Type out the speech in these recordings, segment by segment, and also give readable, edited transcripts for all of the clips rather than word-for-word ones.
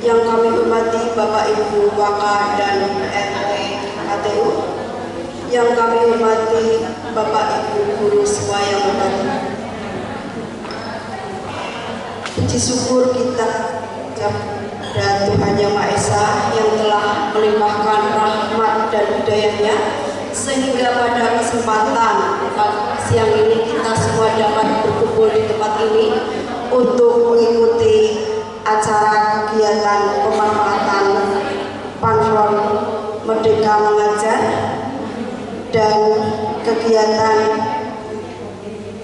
Yang kami hormati Bapak Ibu Waka dan RT KTU, yang kami hormati Bapak Ibu guru semua yang membantu. Puji syukur kita kepada Tuhan Yang Maha Esa yang telah melimpahkan rahmat dan hidayah-Nya, sehingga pada kesempatan siang ini kita semua dapat berkumpul di tempat ini untuk mengikuti acara kegiatan pemanfaatan Panfron Merdeka Mengajar dan kegiatan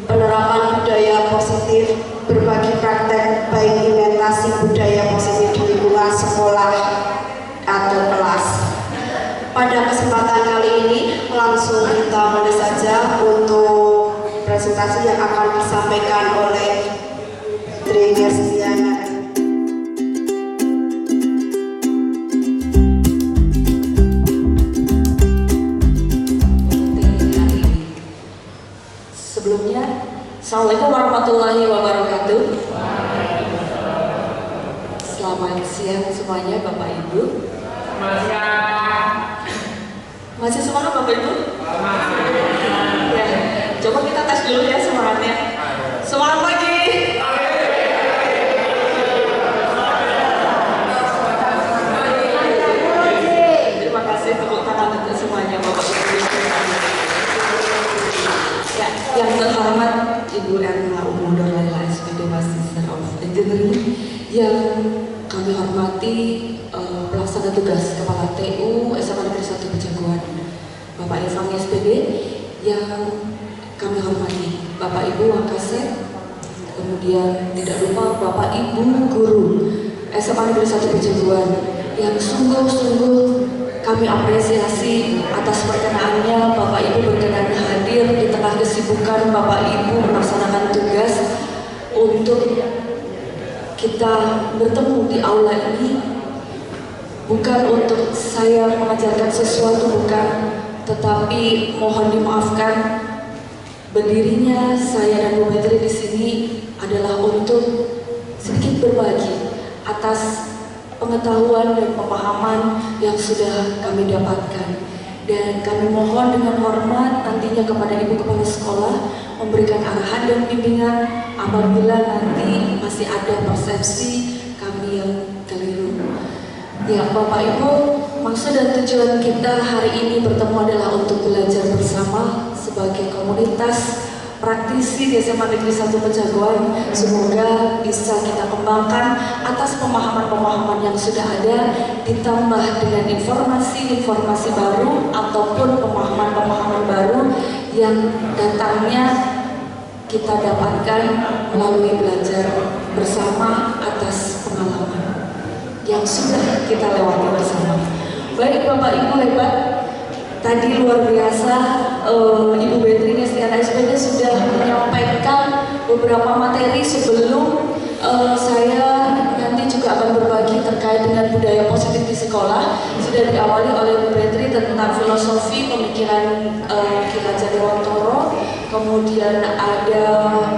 penerapan budaya positif, berbagi praktek baik implementasi budaya positif di lingkungan sekolah atau kelas. Pada kesempatan kali ini langsung kita mulai saja untuk presentasi yang akan disampaikan oleh Tri Gerstiana. Sebelumnya, Assalamualaikum warahmatullahi wabarakatuh. Selamat siang semuanya Bapak Ibu. Masih semangat Bapak Ibu? Ya, coba kita tes dulu ya semangatnya. Semangat pagi. Terima kasih tepuk tangan untuk semuanya Bapak Ibu. Ya, yang terhormat Ibu Erna Umudor Laila SPD Master of Engineering, yang kami hormati pelaksana tugas Kepala TU SMA Negeri 1 Pejaguan Bapak Irfan SPD, yang kami hormati Bapak Ibu Wakasek, kemudian tidak lupa Bapak Ibu Guru SMA Negeri 1 Pejaguan yang sungguh-sungguh kami apresiasi atas perkenaannya. Bapak Ibu berkenan hadir di tengah kesibukan Bapak Ibu melaksanakan tugas untuk kita bertemu di aula ini, bukan untuk saya mengajarkan sesuatu, bukan, tetapi mohon dimaafkan, berdirinya saya dan Bu Menteri di sini adalah untuk sedikit berbagi atas pengetahuan dan pemahaman yang sudah kami dapatkan, dan kami mohon dengan hormat nantinya kepada Ibu Kepala Sekolah memberikan arahan dan bimbingan apabila nanti masih ada persepsi kami yang keliru. Ya Bapak Ibu, maksud dan tujuan kita hari ini bertemu adalah untuk belajar bersama sebagai komunitas praktisi di SMA Negeri 1 Pejaguan. Semoga bisa kita kembangkan atas pemahaman-pemahaman yang sudah ada, ditambah dengan informasi-informasi baru ataupun pemahaman-pemahaman baru yang datangnya kita dapatkan melalui belajar bersama atas pengalaman yang sudah kita lewati bersama. Baik Bapak Ibu hebat, tadi luar biasa Ibu Betri Gerstiana SPD sudah menyampaikan beberapa materi. Sebelum saya nanti juga akan berbagi terkait dengan budaya positif di sekolah, sudah diawali oleh Bu Betri tentang filosofi pemikiran Ki Raja Dewantoro, kemudian ada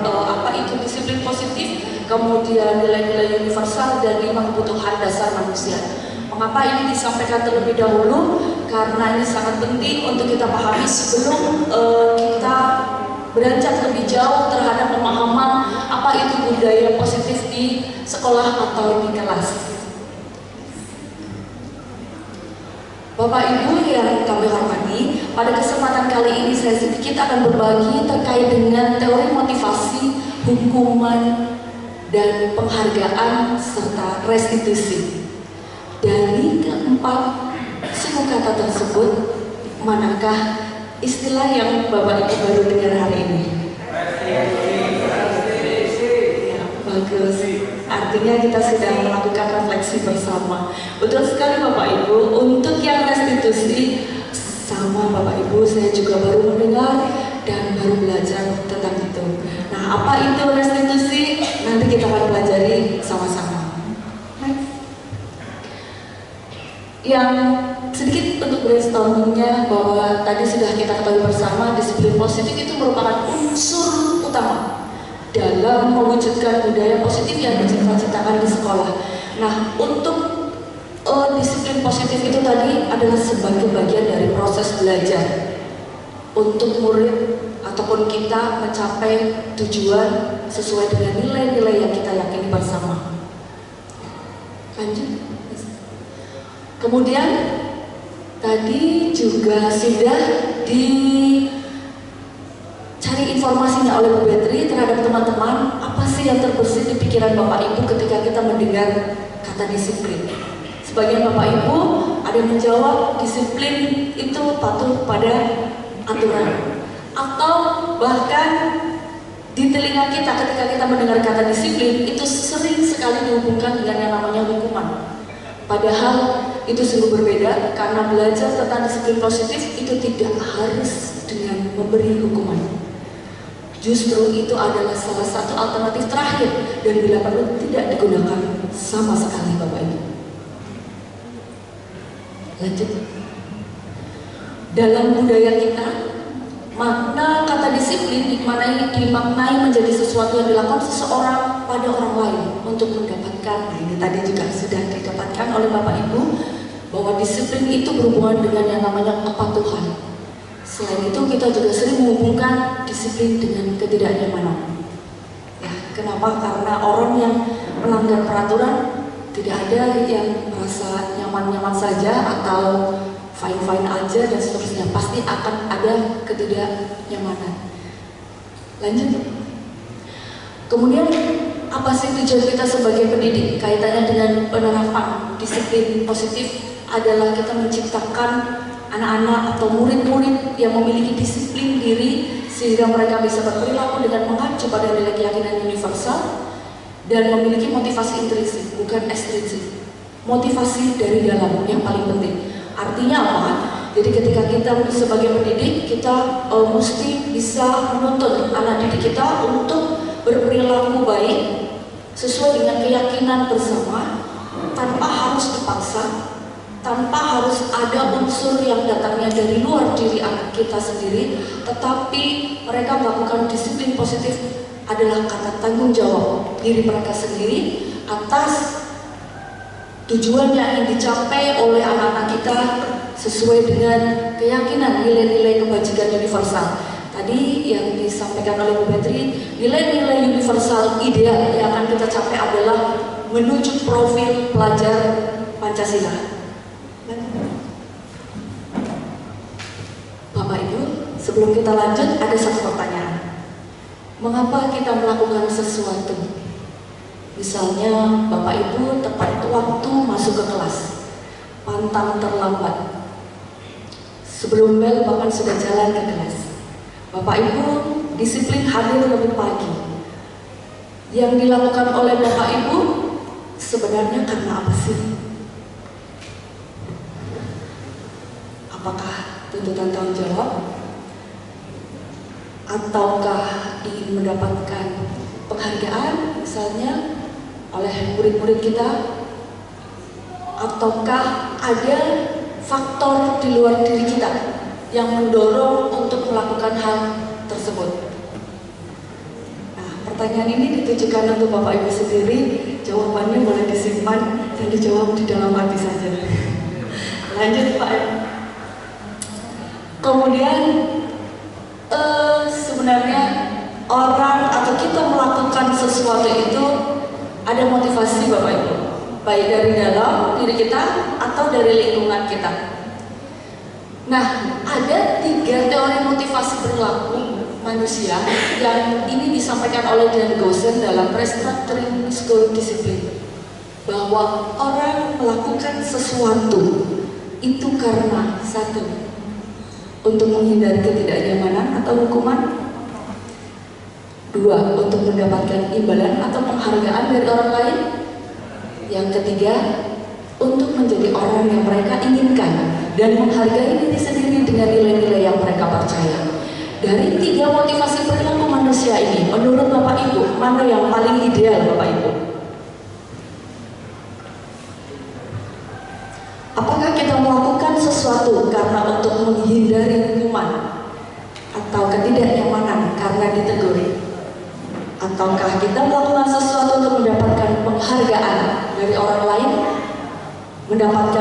apa itu disiplin positif, kemudian nilai-nilai universal dan 5 kebutuhan dasar manusia. Mengapa ini disampaikan terlebih dahulu? Karena ini sangat penting untuk kita pahami sebelum kita beranjak lebih jauh terhadap pemahaman apa itu budaya positif di sekolah atau di kelas. Bapak Ibu yang kami hormati, pada kesempatan kali ini saya sedikit akan berbagi terkait dengan teori motivasi, hukuman, dan penghargaan serta restitusi. Dari keempat suku kata tersebut, manakah istilah yang Bapak Ibu baru dengar hari ini? Ya, bagus. Artinya kita sedang melakukan refleksi bersama. Betul sekali Bapak Ibu. Untuk yang restitusi, sama Bapak Ibu, saya juga baru mendengar dan baru belajar tentang itu. Nah, apa itu restitusi? Nanti kita akan pelajari sama-sama. Yang sedikit untuk brainstormingnya, bahwa tadi sudah kita ketahui bersama, disiplin positif itu merupakan unsur utama dalam mewujudkan budaya positif yang dicita-citakan di sekolah. Nah, untuk disiplin positif itu tadi adalah sebagai bagian dari proses belajar untuk murid ataupun kita mencapai tujuan sesuai dengan nilai-nilai yang kita yakini bersama. Lanjut. Kemudian tadi juga sudah dicari informasinya oleh Bu Betri terhadap teman-teman, apa sih yang terbersih di pikiran Bapak Ibu ketika kita mendengar kata disiplin. Sebagian Bapak Ibu ada yang menjawab disiplin itu patuh pada aturan, atau bahkan di telinga kita ketika kita mendengar kata disiplin itu sering sekali dihubungkan dengan yang namanya hukuman. Padahal itu sungguh berbeda, karena belajar tentang disiplin positif itu tidak harus dengan memberi hukuman. Justru itu adalah salah satu alternatif terakhir dan bila perlu tidak digunakan sama sekali Bapak Ibu. Lanjut. Dalam budaya kita, makna kata disiplin dimaknai menjadi sesuatu yang dilakukan seseorang pada orang lain untuk mendapatkan, ini tadi juga sudah didapatkan oleh Bapak Ibu, bahwa disiplin itu berhubungan dengan yang namanya kepatuhan. Selain itu kita juga sering menghubungkan disiplin dengan ketidaknyamanan. Ya, kenapa? Karena orang yang melanggar peraturan tidak ada yang merasa nyaman-nyaman saja atau fine-fine aja dan seterusnya, pasti akan ada ketidaknyamanan. Lanjut. Kemudian apa sih tujuan kita sebagai pendidik? Kaitannya dengan penerapan disiplin positif adalah kita menciptakan anak-anak atau murid-murid yang memiliki disiplin diri sehingga mereka bisa berperilaku dengan mengacu pada nilai keyakinan universal dan memiliki motivasi intrinsik, bukan ekstrinsik. Motivasi dari dalam yang paling penting. Artinya apa? Jadi ketika kita sebagai pendidik, kita mesti bisa menuntut anak didik kita untuk berperilaku baik sesuai dengan keyakinan bersama, tanpa harus dipaksa, tanpa harus ada unsur yang datangnya dari luar diri anak kita sendiri, tetapi mereka melakukan disiplin positif adalah kata tanggung jawab diri mereka sendiri atas tujuan yang ingin dicapai oleh anak-anak kita sesuai dengan keyakinan nilai-nilai kebajikan universal. Tadi yang disampaikan oleh Bu Betri, nilai-nilai universal ideal yang akan kita capai adalah menuju profil pelajar Pancasila. Bapak Ibu, sebelum kita lanjut ada satu pertanyaan. Mengapa kita melakukan sesuatu? Misalnya Bapak Ibu tepat waktu masuk ke kelas, pantang terlambat. Sebelum bel bahkan sudah jalan ke kelas. Bapak Ibu disiplin hadir lebih pagi. Yang dilakukan oleh Bapak Ibu sebenarnya karena apa sih? Apakah tuntutan tanggung jawab? Ataukah ingin mendapatkan penghargaan misalnya oleh murid-murid kita? Ataukah ada faktor di luar diri kita yang mendorong untuk melakukan hal tersebut? Nah, pertanyaan ini ditujukan untuk Bapak Ibu sendiri. Jawabannya boleh disimpan dan dijawab di dalam hati saja. Lanjut Pak. Kemudian sebenarnya orang atau kita melakukan sesuatu itu ada motivasi Bapak Ibu, baik dari dalam diri kita atau dari lingkungan kita. Nah, ada 3 teori motivasi perilaku manusia yang ini disampaikan oleh Dan Gosen dalam Restructuring School Discipline, bahwa orang melakukan sesuatu itu karena satu, untuk menghindari ketidaknyamanan atau hukuman. 2, untuk mendapatkan imbalan atau penghargaan dari orang lain. Yang ketiga, untuk menjadi orang yang mereka inginkan dan menghargai diri sendiri dengan nilai-nilai yang mereka percaya. Dari 3 motivasi perilaku manusia ini, menurut Bapak Ibu, mana yang paling ideal Bapak Ibu? Apakah kita melakukan sesuatu karena untuk menghindari hukuman atau ketidaknyamanan karena ditegur? Ataukah kita melakukan sesuatu untuk mendapatkan penghargaan dari orang lain, mendapatkan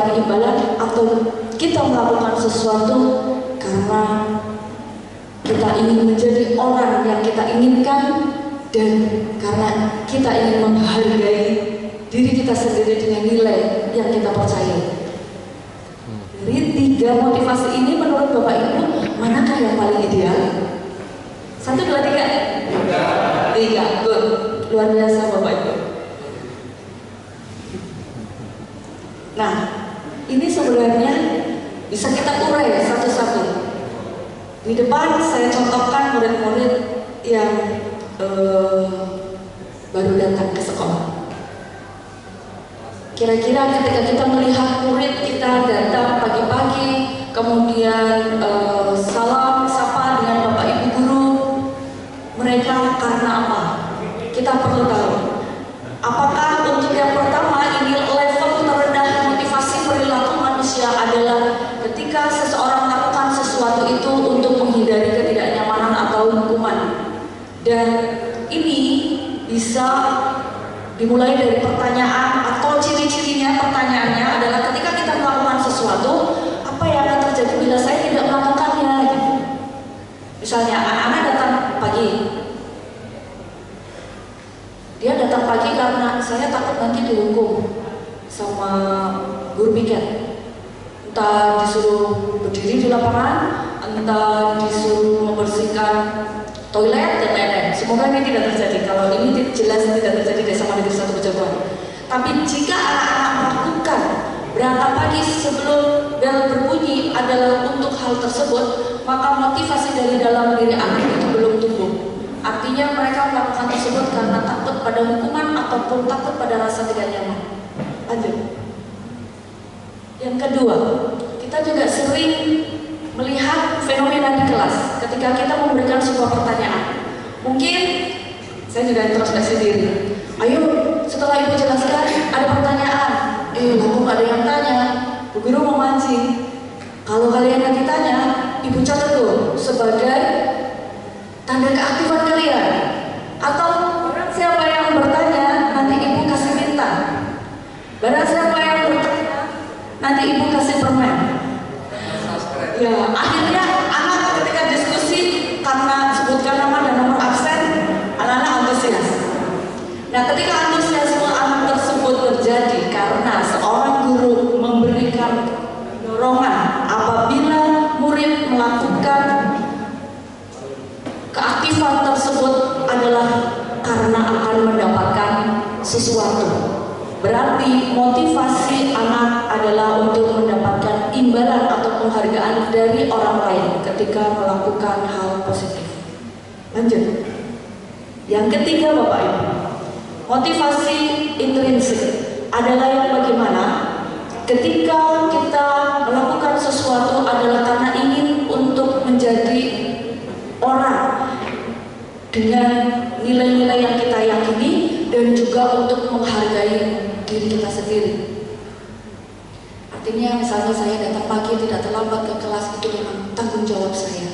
atau kita melakukan sesuatu karena kita ingin menjadi orang yang kita inginkan dan karena kita ingin menghargai diri kita sendiri dengan nilai yang kita percaya. Dari 3 motivasi ini menurut Bapak Ibu, manakah yang paling ideal? 1, 2, 3. 3, good. Luar biasa Bapak Ibu. Nah, ini sebenarnya bisa kita urai satu-satu. Di depan saya contohkan murid-murid yang baru datang ke sekolah. Kira-kira ketika kita melihat murid kita datang pagi-pagi, kemudian salam, sapa dengan Bapak Ibu guru, mereka karena apa? Kita perlu tahu. Apakah untuk yang pertama ini level terendah motivasi perilaku manusia adalah ketika seseorang melakukan sesuatu itu untuk menghindari ketidaknyamanan atau hukuman. Dan ini bisa dimulai dari pertanyaan atau ciri-cirinya. Pertanyaannya adalah ketika kita melakukan sesuatu, apa yang akan terjadi bila saya tidak melakukannya gitu. Misalnya anak-anak datang pagi, dia datang pagi karena saya takut nanti dihukum sama guru piket, entah disuruh berdiri di lapangan, entah disuruh membersihkan toilet dan lain-lain. Semoga ini tidak terjadi. Kalau ini jelas tidak terjadi di SMA Negeri 1 Pejagoan. Tapi jika anak-anak melakukan berangkat pagi sebelum bel berbunyi adalah untuk hal tersebut, maka motivasi dari dalam diri anak itu belum tumbuh. Artinya mereka melakukan tersebut karena takut pada hukuman ataupun takut pada rasa tidak nyaman. Lanjut. Yang kedua, kita juga sering melihat fenomena di kelas ketika kita memberikan sebuah pertanyaan. Mungkin saya juga introspeksi diri. Ayo, setelah ibu jelaskan ada pertanyaan. Lalu ada yang tanya, bu guru mau mancing. Kalau kalian yang ditanya, ibu catat tuh sebagai tanda keaktifan kalian. Atau barang siapa yang bertanya, nanti ibu kasih bintang. Barang siapa yang bertanya, nanti ibu kasih permen. Ya, akhirnya anak ketika diskusi karena sebutkan nama dan nomor absen, anak-anak antusias. Nah, ketika antusiasme anak tersebut terjadi karena seorang guru memberikan dorongan apabila murid melakukan keaktifan tersebut adalah karena akan mendapatkan sesuatu. Berarti motivasi anak adalah untuk mendapatkan imbalan atau penghargaan dari orang lain ketika melakukan hal positif. Lanjut. Yang ketiga Bapak Ibu, motivasi intrinsik adalah yang bagaimana ketika kita melakukan sesuatu adalah karena ingin untuk menjadi orang dengan nilai-nilai yang kita yakini dan juga untuk menghargai diri kita sendiri. Artinya misalnya saya datang pagi tidak terlambat ke kelas, itu memang tanggung jawab saya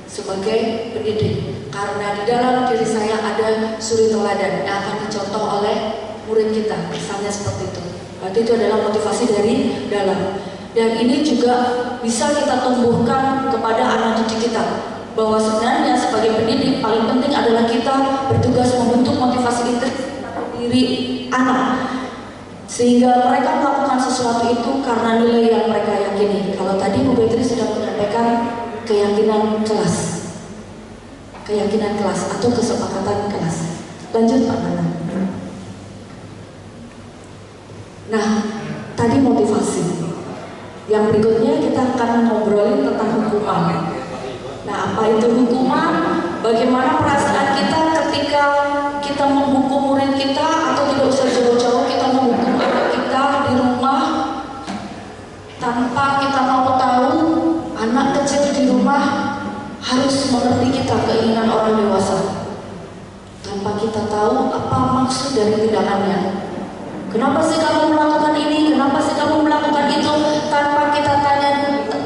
sebagai pendidik, karena di dalam diri saya ada suri teladan yang akan dicontoh oleh murid kita, misalnya seperti itu. Berarti itu adalah motivasi dari dalam. Dan ini juga bisa kita tumbuhkan kepada anak didik kita, bahwa sebenarnya sebagai pendidik paling penting adalah kita bertugas membentuk motivasi diri anak, sehingga mereka melakukan sesuatu itu karena nilai yang mereka yakini. Kalau tadi Bu Betri sudah menyampaikan keyakinan kelas atau kesepakatan kelas. Lanjut Pak Nana. Nah, tadi motivasi. Yang berikutnya kita akan ngobrolin tentang hukuman. Nah, apa itu hukuman? Bagaimana perasaan kita ketika kita menghukum murid kita, atau tidak usah jauh-jauh kita menghukum anak kita di rumah tanpa kita mau tahu. Anak kecil di rumah harus mengerti kita keinginan orang dewasa tanpa kita tahu apa maksud dari tindakannya. Kenapa sih kamu melakukan ini? Kenapa sih kamu melakukan itu? Tanpa kita tanya,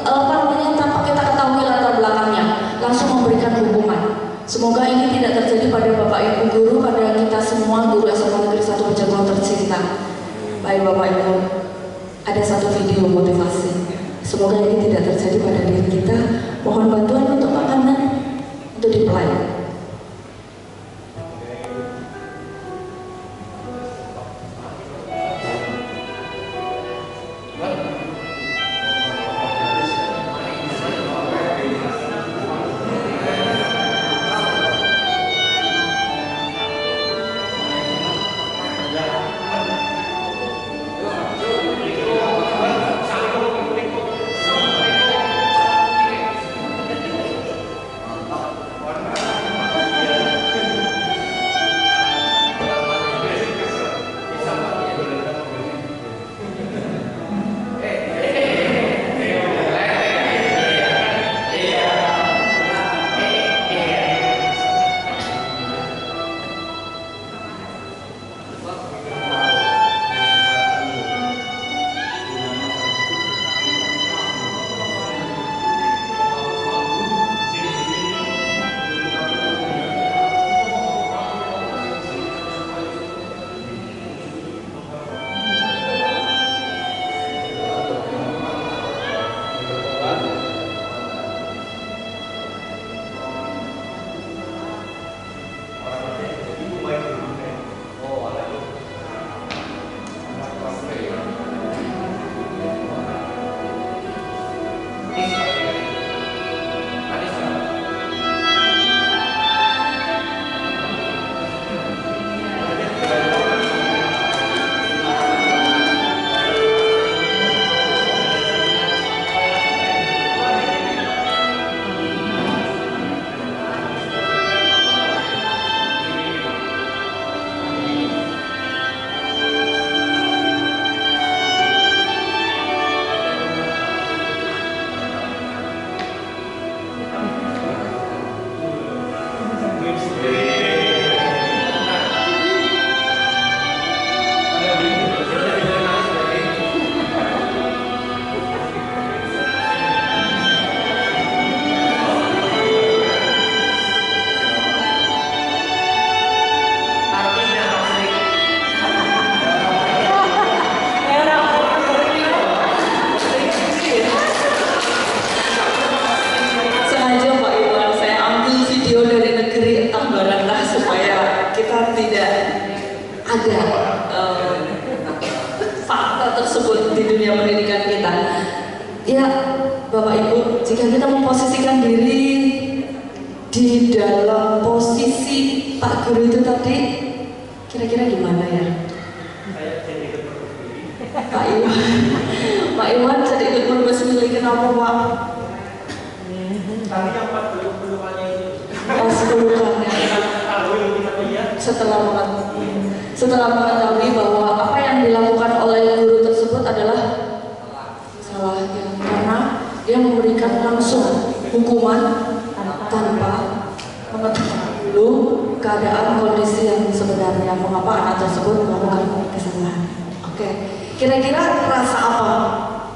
tanpa kita ketahui latar belakangnya, langsung memberikan hukuman. Semoga ini tidak terjadi pada Bapak Ibu guru, pada kita semua guru SMA Negeri 1 Pejagoan tercinta. Baik Bapak Ibu, ada satu video motivasi. terjadi pada diri kita. Mohon bantuan untuk makanan untuk di-play. Tersebut di dunia pendidikan kita. Ya, Bapak Ibu, jika kita memposisikan diri di dalam posisi Pak Guru itu tadi, kira-kira gimana ya? Pak Iwan, Pak Iwan jadi ikut berbesmillah, kenapa Pak? Tadi yang 40-40-nya itu. Pas pelukannya. Setelah mengetahui bahwa apa yang dilakukan oleh guru tersebut adalah salah, ya, karena dia memberikan langsung hukuman tanpa mengetahui dulu keadaan kondisi yang sebenarnya mengapa anak tersebut melakukan kesalahan. Oke, kira-kira rasa apa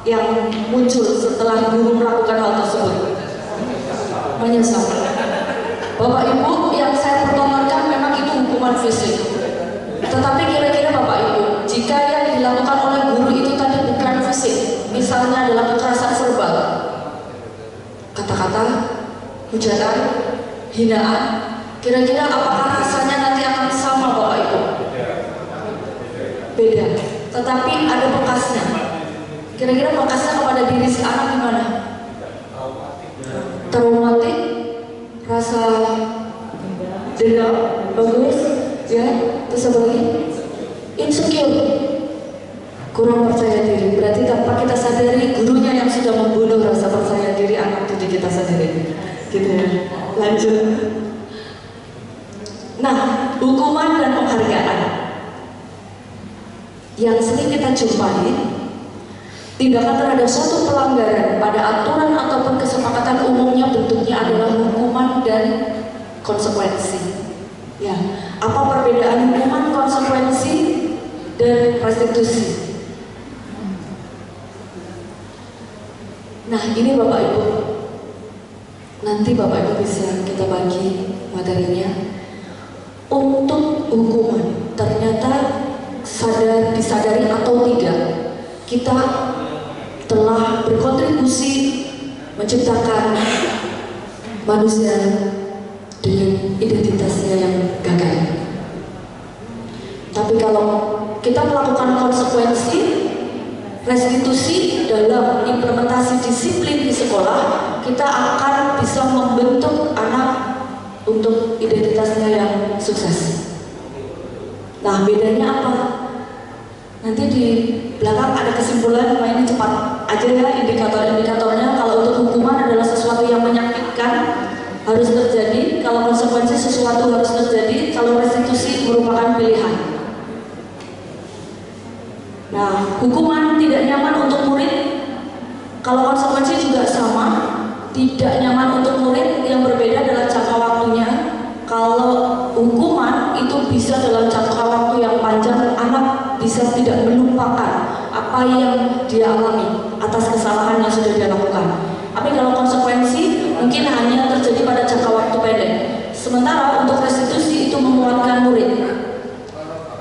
yang muncul setelah guru melakukan hal tersebut? Menyesal. Bapak Ibu, yang saya pertontonkan memang itu hukuman fisik. Tetapi kira-kira Bapak Ibu, jika yang dilakukan oleh guru itu tadi bukan fisik, misalnya adalah kekerasan verbal, kata-kata, hujatan, hinaan, kira-kira apakah rasanya nanti akan sama Bapak Ibu? Beda. Tetapi ada bekasnya. Kira-kira bekasnya kepada diri si anak gimana? Traumatik, rasa dendam, bagus, ya, terus apa lagi? Insecure, kurang percaya diri. Berarti tanpa kita sadari, gurunya yang sudah membunuh rasa percaya diri anak didik kita sendiri. Gitu ya. Lanjut. Nah, hukuman dan penghargaan yang sering kita jumpai, tindakan terhadap suatu pelanggaran pada aturan ataupun kesepakatan umumnya bentuknya adalah hukuman dan konsekuensi. Ya, apa perbedaan hukuman, konsekuensi, dan restitusi? Nah, ini Bapak Ibu, nanti Bapak Ibu bisa kita bagi materinya. Untuk hukuman, ternyata disadari atau tidak, kita telah berkontribusi menciptakan manusia dengan identitasnya yang gagal. Tapi kalau kita melakukan konsekuensi, restitusi dalam implementasi disiplin di sekolah, kita akan bisa membentuk anak untuk identitasnya yang sukses. Nah, bedanya apa? Nanti di belakang ada kesimpulan, ini cepat aja ya indikator-indikatornya. Kalau untuk hukuman adalah sesuatu yang menyakitkan, harus terjadi. Kalau konsekuensi sesuatu harus terjadi. Kalau restitusi merupakan pilihan. Nah, hukuman tidak nyaman untuk murid. Kalau konsekuensi juga sama, tidak nyaman untuk murid. Yang berbeda adalah jangka waktunya. Kalau hukuman itu bisa dalam jangka waktu yang panjang, anak bisa tidak melupakan apa yang dia alami atas kesalahan yang sudah dia lakukan. Tapi kalau konsekuensi mungkin hanya terjadi pada jangka waktu pendek. Sementara untuk restitusi itu menguatkan murid.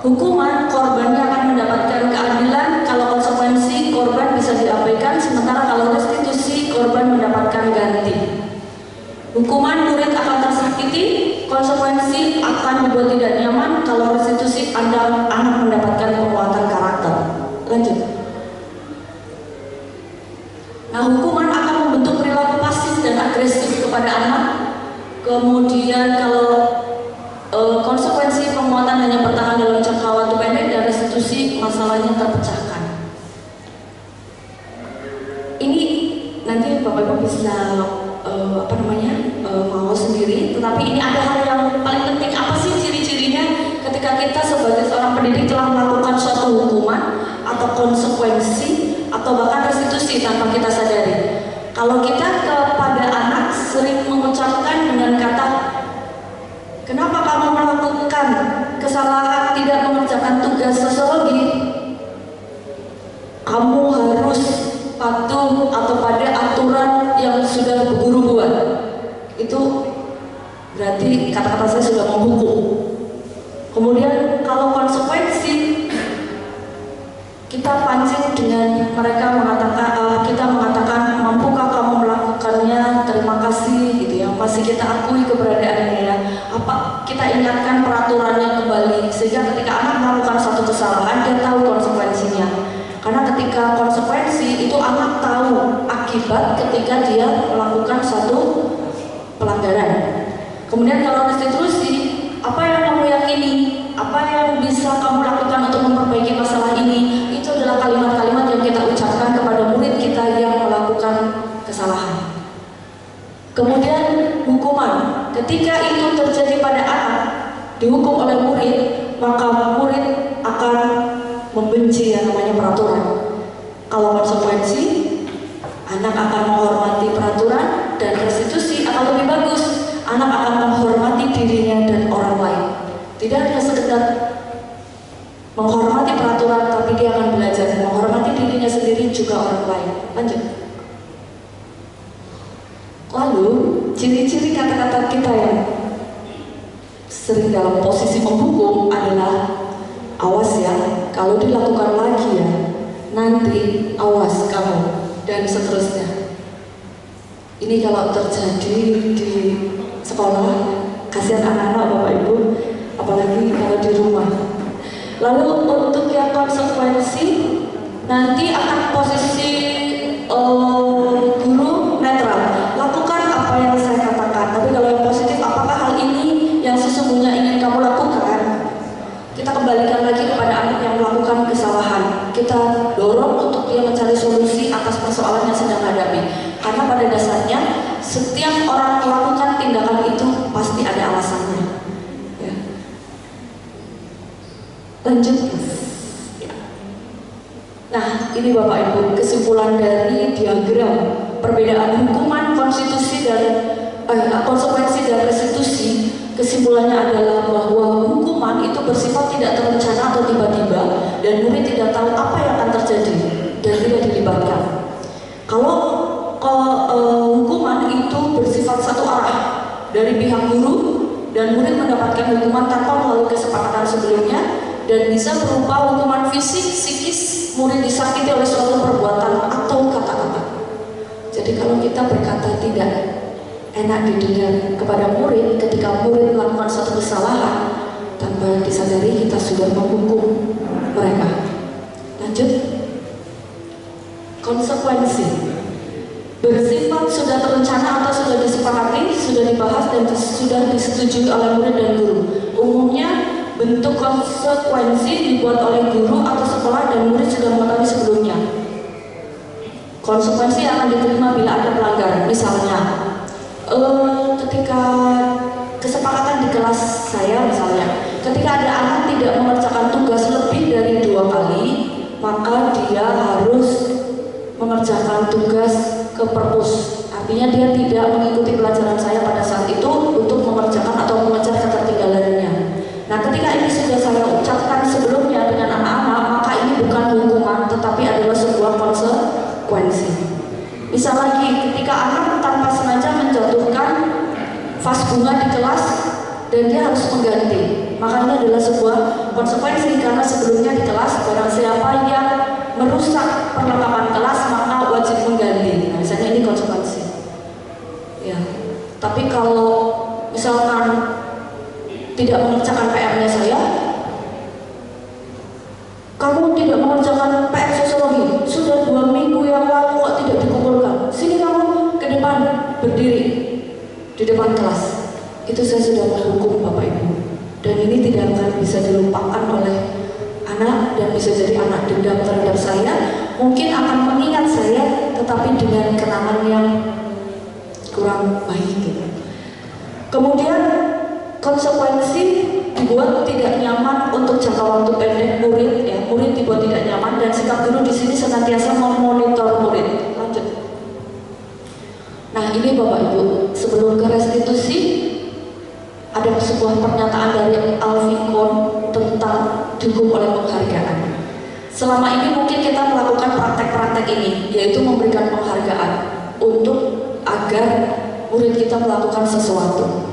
Hukuman, korbannya akan mendapatkan keadilan. Kalau konsekuensi, korban bisa diabaikan. Sementara kalau restitusi, korban mendapatkan ganti. Hukuman, murid akan tersakiti. Konsekuensi akan membuat tidak nyaman. Kalau restitusi, anak mendapatkan penguatan karakter. Lanjut. Nah, hukuman akan membentuk perilaku pasif dan agresif kepada anak. Kemudian kalau konsekuensi penguatan hanya bertahan dalam jangka waktu pendek, dan restitusi masalahnya terpecahkan. Ini nanti Bapak Ibu bisa mau sendiri. Tetapi ini ada hal yang paling penting. Apa sih ciri-cirinya ketika kita sebagai seorang pendidik telah melakukan suatu hukuman atau konsekuensi atau bahkan restitusi tanpa kita sadari? Kalau kita kepada anak sering mengucapkan dengan kata, kenapa kamu melakukan kesalahan tidak mengerjakan tugas sosiologi? Kamu harus patuh atau pada aturan yang sudah guru buat. Itu berarti kata-kata saya sudah menghukum. Kemudian kalau konsekuensi, kita pancing dengan mereka mengatakan, kita mengatakan, mampukah kamu melakukannya? Terima kasih, gitu ya. Masih kita akui keberadaannya ya. Apa kita ingatkan peraturannya kembali, sehingga ketika anak melakukan satu kesalahan, dia tahu konsekuensinya. Karena ketika konsekuensi itu anak tahu akibat ketika dia melakukan satu pelanggaran. Kemudian kalau restitusi, apa yang kamu yakini, apa yang bisa kamu lakukan untuk memperbaiki masalah ini, itu adalah kalimat-kalimat yang kita ucapkan kepada murid kita yang melakukan kesalahan. Kemudian hukuman, ketika itu terjadi pada anak, dihukum oleh murid, maka murid akan membenci yang namanya peraturan. Kalau konsekuensi, anak akan menghormati peraturan, dan restitusi akan lebih bagus. Anak akan menghormati dirinya dan orang lain. Tidak hanya sekedar menghormati peraturan, tapi dia akan belajar menghormati dirinya sendiri juga orang lain. Lanjut. Lalu, ciri-ciri kata-kata kita yang sering dalam posisi menghukum adalah, awas ya, kalau dilakukan lagi ya, nanti awas kamu, dan seterusnya. Ini kalau terjadi di sekolah, kasihan anak-anak Bapak Ibu, apalagi kalau di rumah. Lalu untuk yang konsekuensi, nanti akan posisi guru netral. Lakukan apa yang saya katakan. Tapi kalau yang positif, apakah hal ini yang sesungguhnya ingin kamu lakukan? Kita kembalikan lagi kepada anak yang melakukan kesalahan. Kita dorong untuk dia mencari solusi atas persoalan yang sedang hadapi. Karena pada dasarnya setiap orang melakukan tindakan itu pasti ada alasannya. Ya. Lanjut. Ya. Nah, ini Bapak Ibu kesimpulan dari diagram perbedaan hukuman, konstitusi dan konsekuensi dan restitusi. Kesimpulannya adalah bahwa hukuman itu bersifat tidak terencana atau tiba-tiba, dan murid tidak tahu apa yang akan terjadi dan tidak dilibatkan. Kalau hukuman itu bersifat satu arah dari pihak guru, dan murid mendapatkan hukuman tanpa melalui kesepakatan sebelumnya, dan bisa berupa hukuman fisik, psikis, murid disakiti oleh suatu perbuatan atau kata-kata. Jadi Jadi kalau kita berkata tidak enak didengar kepada murid ketika murid melakukan suatu kesalahan, tanpa disadari kita sudah menghukum mereka. Lanjut. Konsekuensi bersifat sudah terencana atau sudah disepakati, sudah dibahas dan sudah disetujui oleh murid dan guru. Umumnya bentuk konsekuensi dibuat oleh guru atau sekolah dan murid sudah mengetahui sebelumnya. Konsekuensi akan diterima bila ada pelanggaran. Misalnya, ketika kesepakatan di kelas saya misalnya, ketika ada anak tidak mengerjakan tugas lebih dari 2 kali, maka dia harus mengerjakan tugas ke perpus. Artinya dia tidak mengikuti pelajaran saya pada saat itu untuk mengerjakan atau mengejar ketertinggalannya. Nah, ketika ini sudah saya ucapkan sebelumnya dengan anak-anak, maka ini bukan hukuman tetapi adalah sebuah konsekuensi. Misal lagi, ketika anak tanpa sengaja menjatuhkan vas bunga di kelas dan dia harus mengganti, maka ini adalah sebuah konsekuensi karena sebelumnya di kelas barang siapa yang merusak perlengkapan kelas maka wajib mengganti. Nah, misalnya ini konsekuensi. Ya. Tapi kalau misalkan tidak mengerjakan PR-nya saya, kamu tidak mengerjakan PR sosiologi, sudah 2 minggu yang lalu kok tidak dikumpulkan. Sini kamu ke depan berdiri di depan kelas. Itu saya sudah menghukum Bapak Ibu. Dan ini tidak akan bisa dilupakan oleh anak dan bisa jadi anak dendam terhadap saya. Mungkin akan mengingat saya, tetapi dengan kenangan yang kurang baik gitu. Kemudian konsekuensi dibuat tidak nyaman untuk jangka waktu pendek murid, ya murid dibuat tidak nyaman dan sikap guru di sini senantiasa memonitor murid. Lanjut. Nah ini Bapak Ibu, sebelum ke restitusi ada sebuah pernyataan dari Alfikon tentang dihukum oleh penghargaan. Selama ini mungkin kita melakukan praktek-praktek ini, yaitu memberikan penghargaan untuk agar murid kita melakukan sesuatu.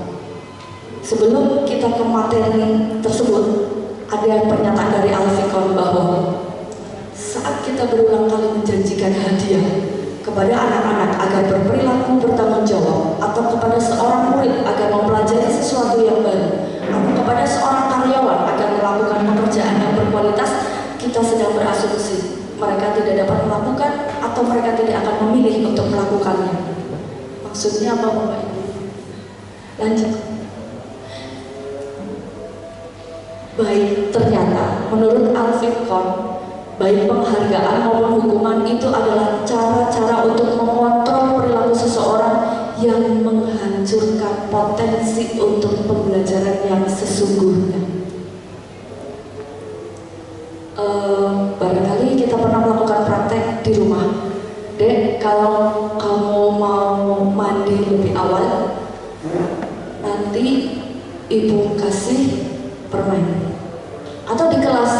Sebelum kita ke materi tersebut, ada pernyataan dari Alfikon bahwa saat kita berulang kali menjanjikan hadiah kepada anak-anak agar berperilaku bertanggung jawab, atau kepada seorang murid agar mempelajari sesuatu yang baru, atau kepada seorang karyawan agar melakukan pekerjaan yang berkualitas, kita sedang berasumsi mereka tidak dapat melakukan atau mereka tidak akan memilih untuk melakukannya. Maksudnya apa Bapak Ibu? Lanjut. Baik, ternyata menurut Alfikon, baik penghargaan maupun hukuman itu adalah cara-cara untuk mengontrol perilaku seseorang yang menghancurkan potensi untuk pembelajaran yang sesungguhnya. Barangkali kita pernah melakukan praktek di rumah. Dek, kalau kamu mau mandi lebih awal, nanti ibu kasih permen. Atau di kelas,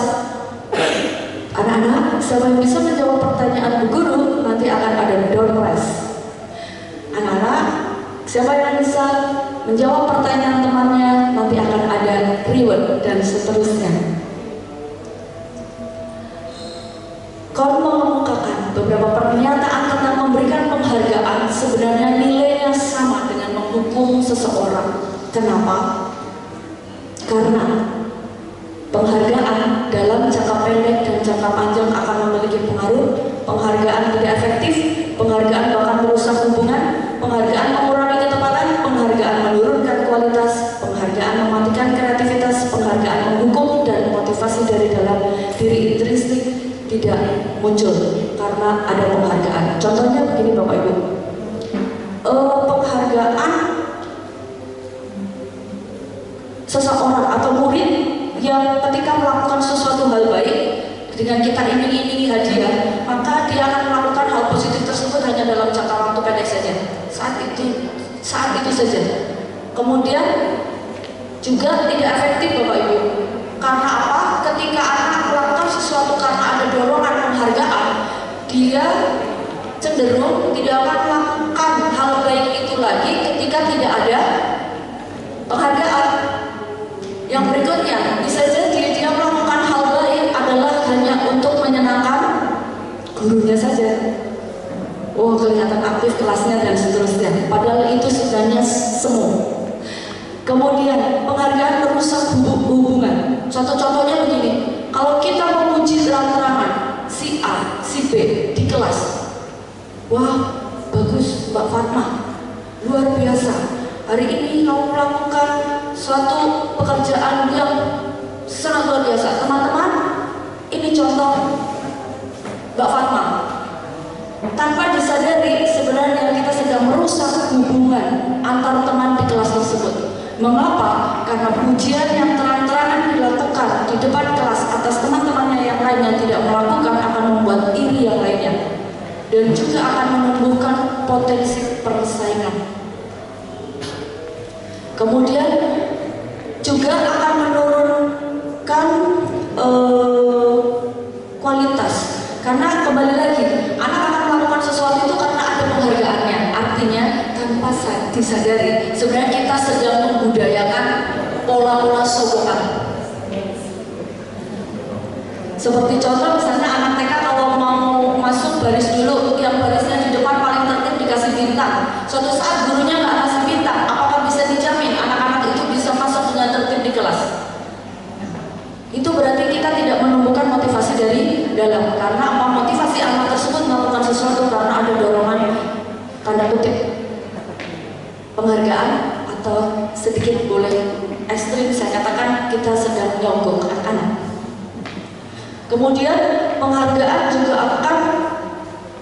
anak-anak, siapa yang bisa menjawab pertanyaan bu guru, nanti akan ada door prize. Anak-anak, siapa yang bisa menjawab pertanyaan temannya, nanti akan ada reward, dan seterusnya. Kau mengemukakan beberapa pernyataan tentang memberikan penghargaan sebenarnya nilainya sama dengan menghukum seseorang. Kenapa? Karena penghargaan dalam jangka pendek dan jangka panjang akan memiliki pengaruh. Penghargaan tidak efektif, penghargaan bahkan merusak hubungan, penghargaan mengurangi ketepatan, penghargaan menurunkan kualitas, penghargaan mematikan kreativitas, penghargaan menghukum, dan motivasi dari dalam diri intrinsik tidak muncul karena ada penghargaan. Contohnya begini Bapak Ibu, penghargaan seseorang atau murid yang ketika melakukan sesuatu hal baik dengan kita iming-imingi hadiah, maka dia akan melakukan hal positif tersebut hanya dalam jangka waktu pendek saja, saat itu saja. Kemudian juga tidak efektif Bapak Ibu. Karena apa? Ketika anak melakukan sesuatu karena ada dorongan penghargaan, dia cenderung tidak akan melakukan hal baik itu lagi ketika tidak ada penghargaan. Yang berikutnya, bisa jadi dia melakukan hal baik adalah hanya untuk menyenangkan gurunya saja. Oh, kelihatan aktif, kelasnya dan seterusnya. Padahal itu sebenarnya semu. Kemudian penghargaan merusak hubungan. Contoh-contohnya begini, kalau kita memuji terang-terangan si A, si B di kelas, wah bagus Mbak Fatma, luar biasa. Hari ini kamu melakukan suatu pekerjaan yang sangat luar biasa. Teman-teman, ini contoh Mbak Fatma. Tanpa disadari sebenarnya kita sedang merusak hubungan antar teman di kelas tersebut. Mengapa? Karena pujian yang terang-terangan dilakukan di depan kelas atas teman-temannya yang lainnya tidak melakukan akan membuat iri yang lainnya, dan juga akan menumbuhkan potensi persaingan. Kemudian juga akan menurunkan kualitas, karena kembali lagi anak akan melakukan sesuatu itu karena ada penghargaannya. Artinya tanpa disadari sebenarnya kita sedang membudayakan pola-pola sokongan. Seperti contoh misalnya anak TK kalau mau masuk baris dulu, yang barisnya di depan paling tertib dikasih bintang. Suatu saat gurunya nggak kasih bintang, apakah bisa dijamin anak-anak itu bisa masuk dengan tertib di kelas? Itu berarti kita tidak menumbuhkan motivasi dari dalam. Karena apa? Motivasi anak tersebut melakukan sesuatu karena ada dorongan tanda kutip penghargaan, atau sedikit boleh ekstrim saya katakan kita sedang nyogok anak-anak. Kemudian penghargaan juga akan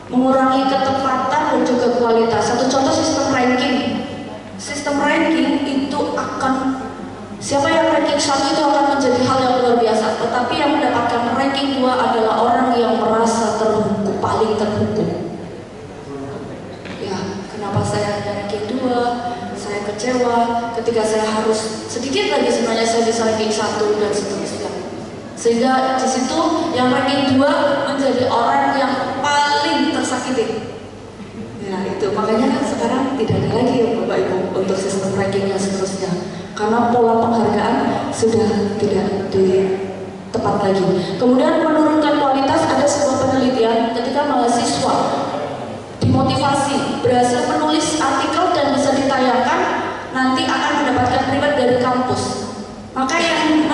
mengurangi ketepatan dan juga kualitas. Satu contoh sistem ranking. Sistem ranking itu akan, siapa yang ranking 1 itu akan menjadi hal yang luar biasa. Tetapi yang mendapatkan ranking 2 adalah orang yang merasa terhukum, paling terhukum. Ya, kenapa saya hanya ranking 2? Saya kecewa ketika saya harus sedikit lagi sebenarnya saya bisa ranking 1 dan seterusnya. Sehingga di situ yang ranking 2 menjadi orang yang paling tersakiti. Ya itu makanya kan sekarang tidak ada lagi ya Bapak Ibu untuk sistem ranking yang seterusnya, karena pola penghargaan sudah tidak tepat lagi. Kemudian menurunkan kualitas, ada sebuah penelitian ketika mahasiswa dimotivasi berhasil menulis artikel dan bisa ditayangkan, nanti akan mendapatkan reward dari kampus. Maka yang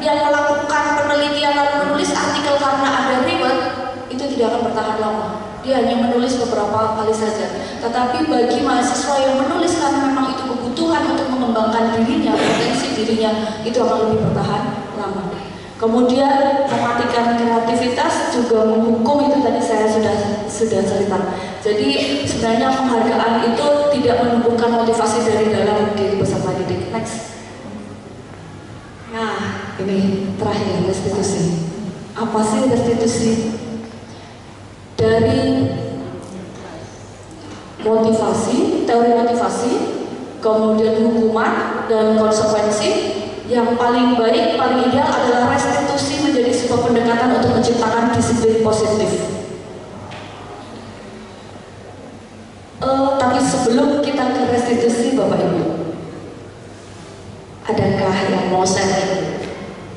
melakukan penelitian lalu menulis artikel karena ada reward itu tidak akan bertahan lama. Dia hanya menulis beberapa kali saja. Tetapi bagi mahasiswa yang menulis karena memang itu kebutuhan untuk mengembangkan dirinya, potensi dirinya, itu akan lebih bertahan lama. Kemudian mematikan kreativitas, juga menghukum, itu tadi saya sudah cerita. Jadi sebenarnya penghargaan itu tidak menumbuhkan motivasi dari dalam diri peserta didik. Next. Nah, ini terakhir, restitusi. Apa sih restitusi? Dari motivasi, teori motivasi, kemudian hukuman dan konsekuensi, yang paling baik, paling ideal adalah restitusi menjadi sebuah pendekatan untuk menciptakan disiplin positif. Tapi sebelum kita ke restitusi, Bapak Ibu, adakah yang mau sharing?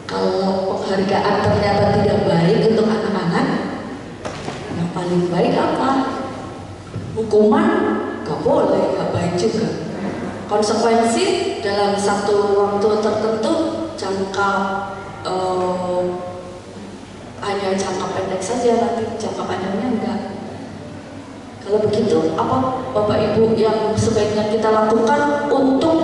Kalau penghargaan ternyata tidak baik untuk anak-anak, yang paling baik apa? Hukuman? Gak boleh, gak baik juga. Konsekuensi dalam satu waktu tertentu, hanya jangka pendek saja, nanti jangka panjangnya enggak. Kalau begitu, apa Bapak Ibu yang sebaiknya kita lakukan untuk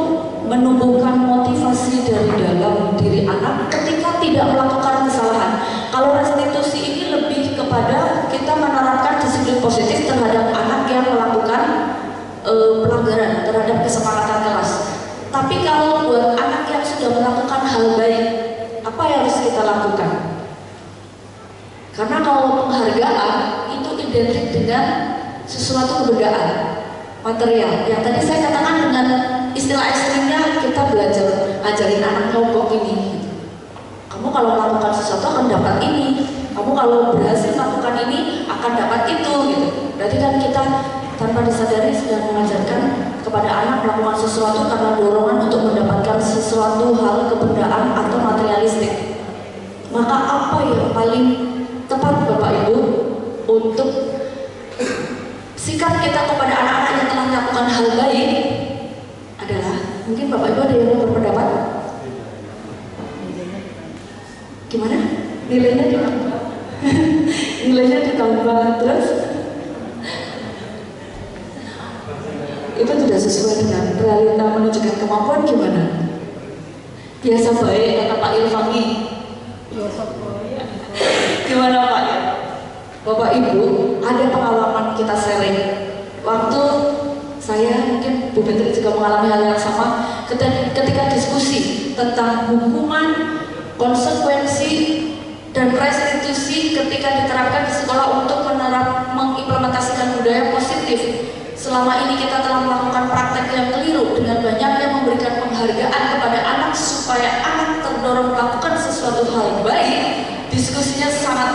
menumbuhkan motivasi dari dalam diri anak ketika tidak melakukan kesalahan? Kalau restitusi ini lebih kepada kita menerapkan disiplin positif terhadap anak yang melakukan pelanggaran terhadap kesepakatan kelas. Tapi kalau buat anak yang sudah melakukan hal baik, apa yang harus kita lakukan? Karena kalau penghargaan itu identik dengan sesuatu kebendaan material. Yang tadi saya katakan dengan istilah ekstrimnya, kita belajar ajarin anak nyogok ini. Kamu kalau melakukan sesuatu akan dapat ini. Kamu kalau berhasil melakukan ini akan dapat itu. Gitu. Berarti kan kita tanpa disadari sedang mengajarkan kepada anak melakukan sesuatu karena dorongan untuk mendapatkan sesuatu hal kebendaan atau materialistik. Maka apa yang paling tepat Bapak Ibu untuk sikap kita kepada anak-anak anak melakukan hal baik adalah, mungkin Bapak Ibu ada yang mau berpendapat? Gimana? Nilainya ditambah. Nilainya ditambah terus itu tidak sesuai dengan realita menunjukkan kemampuan gimana? Biasa baik kata Pak Ilfami. Gimana Pak? Bapak Ibu, ada pengalaman kita sharing. Waktu saya, mungkin Bu Menteri juga mengalami hal yang sama, ketika diskusi tentang hukuman, konsekuensi, dan restitusi ketika diterapkan di sekolah untuk mengimplementasikan budaya positif. Selama ini kita telah melakukan praktek yang keliru dengan banyaknya memberikan penghargaan kepada anak supaya anak terdorong melakukan sesuatu hal baik. Diskusinya sangat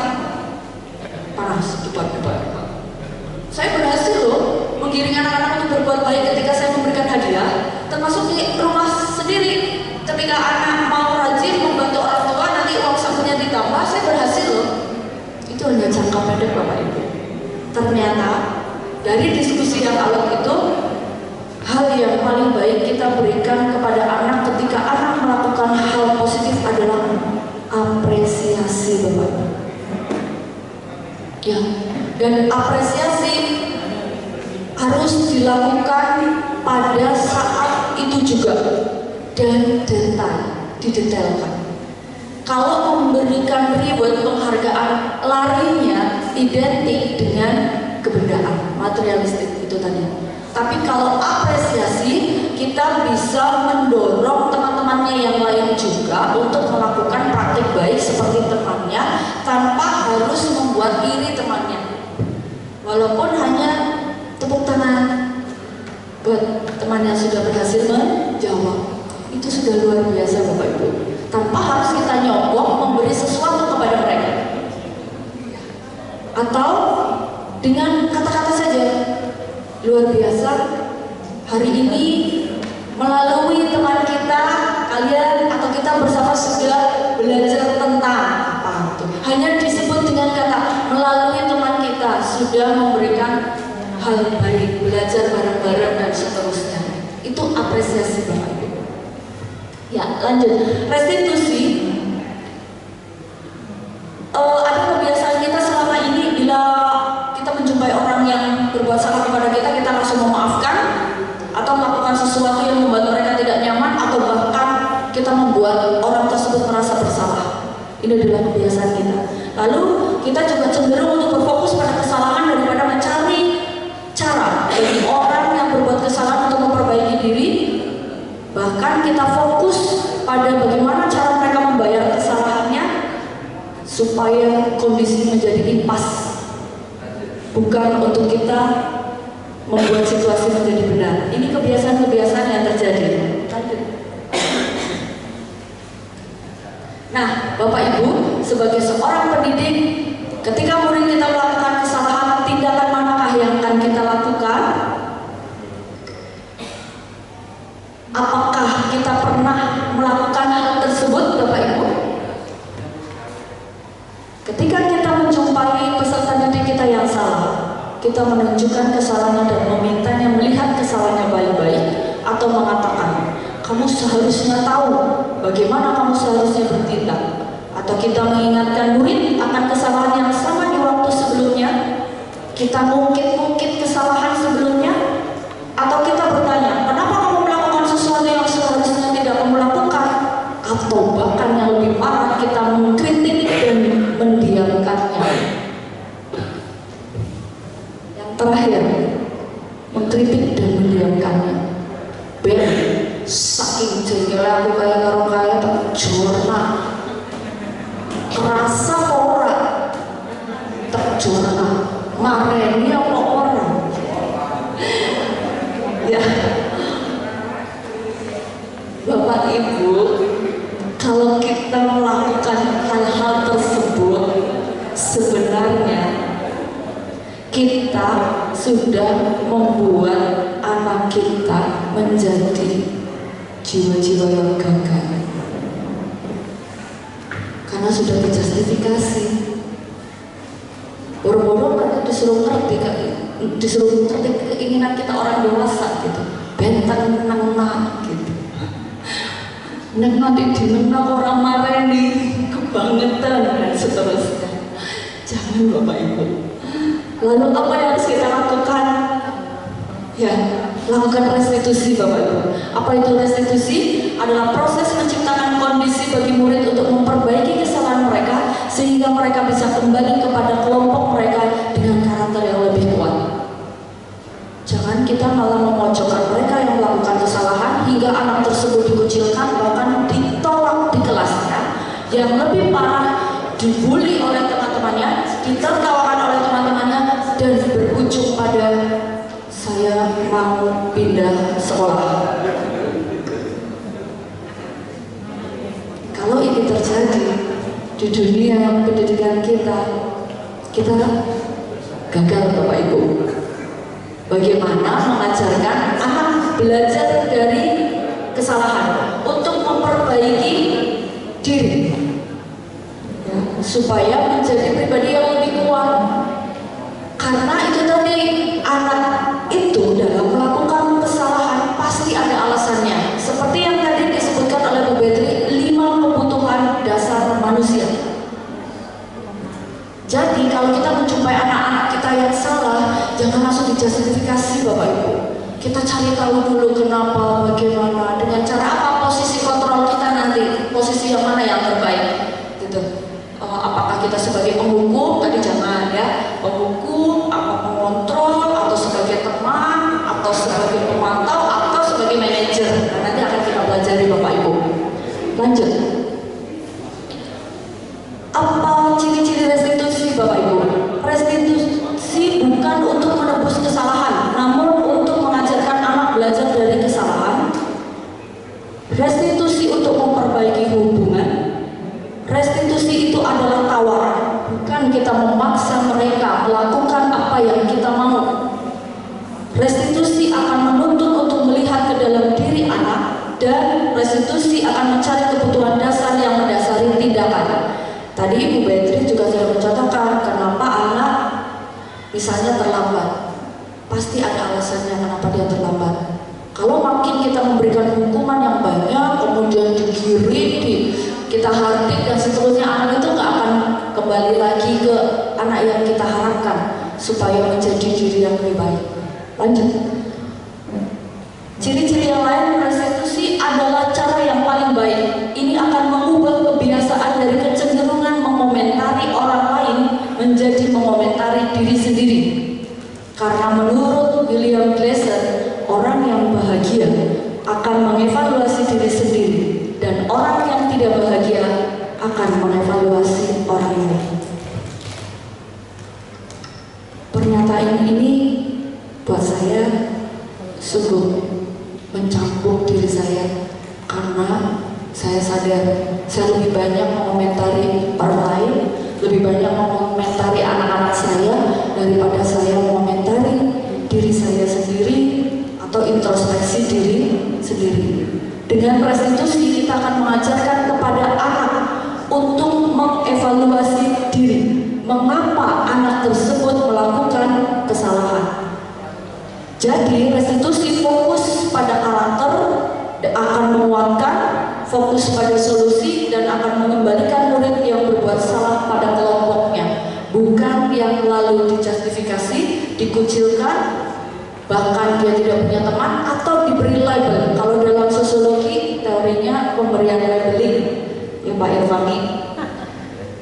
panas, debat. Saya berhasil loh menggiring anak-anak untuk berbuat baik ketika saya memberikan hadiah, termasuk di rumah sendiri. Ketika anak mau rajin membantu orang tua, nanti uang sakunya ditambah, saya berhasil loh. Itu hanya jangka pendek Bapak Ibu. Ternyata dari diskusi yang alot itu, hal yang paling baik kita berikan kepada anak ketika anak melakukan hal positif adalah apresiasi Bapak Ibu. Ya, dan apresiasi harus dilakukan pada saat itu juga dan didetailkan. Kalau memberikan reward penghargaan larinya identik dengan kebendaan, materialistik itu tadi. Tapi kalau apresiasi, kita bisa mendorong teman-temannya yang lain juga untuk melakukan praktik baik seperti temannya tanpa harus membuat iri temannya. Walaupun hanya tepuk tangan buat teman yang sudah berhasil menjawab, itu sudah luar biasa Bapak Ibu. Tanpa harus kita nyogok memberi sesuatu kepada mereka. Atau dengan kata-kata saja, luar biasa, hari ini melalui teman kita, kalian atau kita bersama sudah belajar tentang apa itu. Hanya disebut dengan kata melalui teman kita sudah memberikan hal baik, belajar bareng-bareng dan seterusnya. Itu apresiasi Bapak Ibu. Ya, lanjut. Restitusi. Ada kebiasaan kita selama ini bila kita menjumpai orang yang berbuat salah kepada kita, kita langsung memaafkan atau melakukan sesuatu yang membuat mereka tidak nyaman atau bahkan kita membuat orang tersebut merasa bersalah. Ini adalah kebiasaan kita. Lalu kita juga cenderung untuk berfokus pada kesalahan daripada mencari cara bagi orang yang berbuat kesalahan untuk memperbaiki diri. Bahkan kita fokus pada bagaimana cara mereka membayar kesalahannya supaya kondisi menjadi impas, bukan untuk kita membuat situasi menjadi benar. Ini kebiasaan-kebiasaan yang terjadi. Nah, Bapak Ibu, sebagai seorang pendidik, ketika murid kita melakukan kesalahan, tindakan manakah yang akan kita lakukan? Apakah kita pernah melakukan hal tersebut, Bapak Ibu? Ketika kita menjumpai peserta didik kita yang salah, kita menunjukkan kesalahannya dan memintanya melihat kesalahannya baik-baik, atau mengatakan, kamu seharusnya tahu bagaimana kamu seharusnya bertindak, atau kita mengingatkan murid akan kesalahan yang sama di waktu sebelumnya, kita ngungkit-ngungkit kesalahan sebelumnya, atau kita bertanya, kenapa kamu melakukan sesuatu yang seharusnya tidak kamu lakukan, atau bahkan yang lebih parah, kita mengkritik dan mendiamkannya. Yang terakhir, mengkritik dan mendiamkannya. Ben, saking jengkelnya aku kayak karo kaya terjorna, rasa ora terjorna, mareni apa orang? Ya, Bapak Ibu, kalau kita melakukan hal-hal tersebut, sebenarnya kita sudah membuat anak kita menjadi jiwa-jiwa yang gagal, karena sudah dijustifikasi. Boro-boro mereka disuruh ngerti disuruh tertik keinginan kita orang dewasa gitu. Benteng nang gitu. Neng nanti dineng orang mareni kebangetan dan seterusnya. Jangan Bapak Ibu. Lalu apa yang harus kita lakukan? Ya, lakukan restitusi Bapak Ibu. Apa itu restitusi? Adalah proses menciptakan kondisi bagi murid untuk memperbaiki kesalahan mereka sehingga mereka bisa kembali kepada kelompok mereka dengan karakter yang lebih kuat. Jangan kita malah memojokkan mereka yang melakukan kesalahan hingga anak tersebut dikucilkan, bahkan ditolak di kelasnya. Yang lebih parah, dibully oleh teman-temannya, ditertawakan oleh teman-temannya, dan berujung pada saya mau pindah sekolah. Kalau ini terjadi di dunia pendidikan kita gagal Bapak Ibu. Bagaimana mengajarkan anak belajar dari kesalahan untuk memperbaiki diri, ya, supaya menjadi pribadi yang lebih kuat. Karena itu tadi, anak itu dalam melakukan kesalahan pasti ada alasannya. Seperti yang tadi disebutkan oleh Bu Betri, 5 kebutuhan dasar manusia. Jadi kalau kita menjumpai anak-anak kita yang salah, jangan langsung dijustifikasi Bapak Ibu. Kita cari tahu dulu kenapa, bagaimana, dengan cara apa posisi kontrol kita nanti, posisi yang mana yang terbaik, gitu. Apakah kita sebagai penghukum, tadi jangan ya, penghukum, apa pengontrol, atau sebagai teman, atau sebagai pemantau, atau sebagai manajer. Nah, nanti akan kita pelajari Bapak Ibu. Lanjut. Apa ciri-ciri restitusi Bapak Ibu? Restitusi bukan untuk menebus kesalahan, namun untuk mengajarkan anak belajar dari kesalahan. Restitusi untuk memperbaiki hubungan. Restitusi itu adalah tawaran, bukan kita memaksa mereka melakukan apa yang kita mau. Restitusi akan menuntut untuk melihat ke dalam diri anak, dan restitusi akan mencari kebutuhan dasar yang mendasari tindakan. Tadi Ibu Betri juga sudah mencontohkan kenapa anak misalnya terlambat. Pasti ada alasannya kenapa dia terlambat. Kalau makin kita memberikan hukuman yang banyak, kemudian digiri, kita hardik dan seterusnya, anak itu nggak akan kembali lagi ke anak yang kita harapkan supaya menjadi diri yang lebih baik. Lanjut. Ciri-ciri yang lain restitusi adalah cara yang paling baik. Ini akan mengubah kebiasaan dari kecenderungan mengomentari orang lain menjadi mengomentari diri sendiri. Karena menurut William Glasser, orang yang bahagia akan mengevaluasi diri sendiri, dan orang yang tidak bahagia akan mengevaluasi orang lain. Pernyataan ini buat saya sungguh mencampur diri saya, karena saya sadar saya lebih banyak mengomentari orang lain, lebih banyak mengomentari anak-anak saya daripada saya mengomentari diri saya sendiri atau introspeksi diri sendiri. Dengan restitusi kita akan mengajarkan kepada anak untuk mengevaluasi diri, mengapa anak tersebut melakukan kesalahan. Jadi restitusi fokus pada karakter, akan menguatkan, fokus pada solusi, dan akan mengembalikan murid yang berbuat salah pada kelompoknya, bukan yang lalu dijustifikasi, dikucilkan, bahkan dia tidak punya teman atau diberi label. Kalau dalam sosiologi teorinya pemberian labeling, ya Pak Irfani,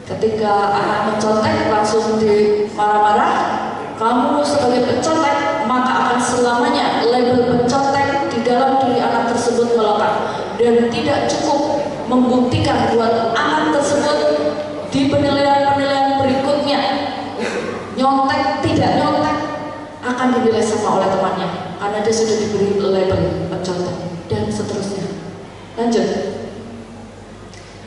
ketika anak mencontek langsung dimarah-marah, kamu sebagai pencontek maka akan selamanya label pencontek di dalam diri anak tersebut melekat, dan tidak cukup membuktikan buat anak tersebut di penilaian-penilaian berikutnya nyontek tidak nyontek akan dinilai sama oleh temannya karena dia sudah diberi label pencontek dan seterusnya. Lanjut.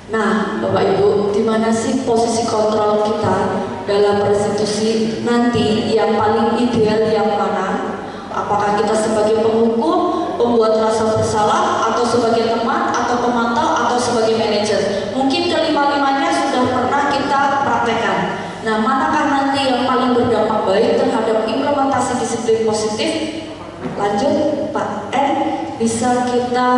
Nah, Bapak Ibu, di mana sih posisi kontrol kita dalam restitusi nanti yang paling ideal yang mana? Apakah kita sebagai penghukum, pembuat rasa bersalah, atau sebagai teman, atau pemantau, atau sebagai manajer? Mungkin kelima-limanya sudah pernah kita praktekkan. Nah, manakah nanti yang paling berdampak baik terhadap implementasi disiplin bisa kita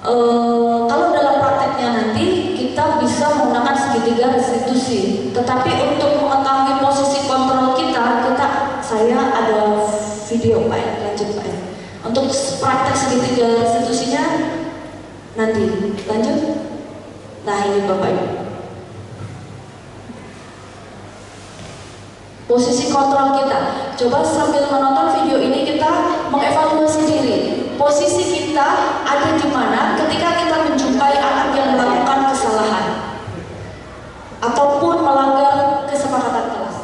kalau dalam prakteknya nanti kita bisa menggunakan segitiga restitusi. Tetapi untuk mengetahui posisi kontrol kita saya ada video Pak, lanjut Pak. Untuk praktek segitiga restitusinya nanti lanjut. Nah ini Bapak Ibu. Posisi kontrol kita. Coba sambil menonton video ini kita mengevaluasi diri. Posisi kita ada di mana ketika kita menjumpai anak yang melakukan kesalahan ataupun melanggar kesepakatan kelas.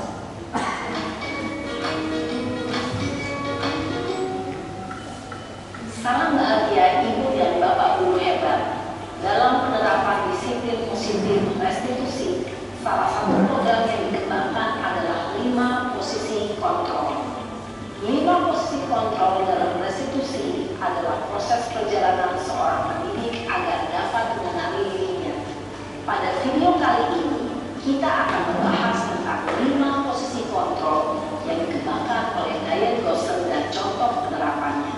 Salam bahagia Ibu dan Bapak Guru hebat. Dalam penerapan disiplin positif restitusi, salah satu program yang dikembangkan adalah 5 posisi kontrol. 5 posisi kontrol dalam restitusi adalah proses perjalanan seorang pendidik agar dapat mengenali dirinya. Pada video kali ini, kita akan membahas tentang 5 posisi kontrol yang dikembangkan oleh Diane Gosling dan contoh penerapannya.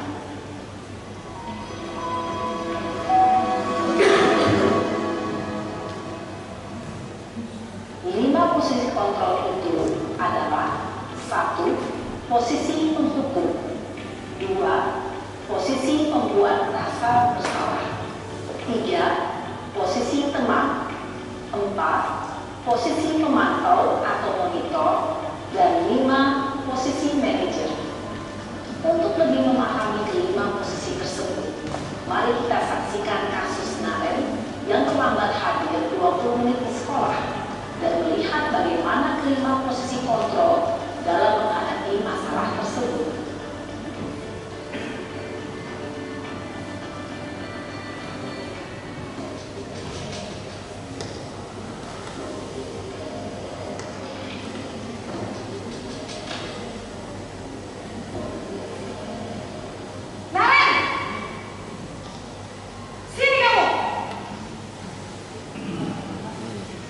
5 posisi kontrol itu adalah 1. Posisi penghukum, 2. Posisi pembuat rasa bersalah, 3. Posisi teman, 4. Posisi pemantau atau monitor, dan 5. Posisi manajer. Untuk lebih memahami kelima posisi tersebut, mari kita saksikan kasus Naren yang terlambat hadir 20 menit di sekolah dan melihat bagaimana kelima posisi kontrol dalam menghadapi masalah tersebut.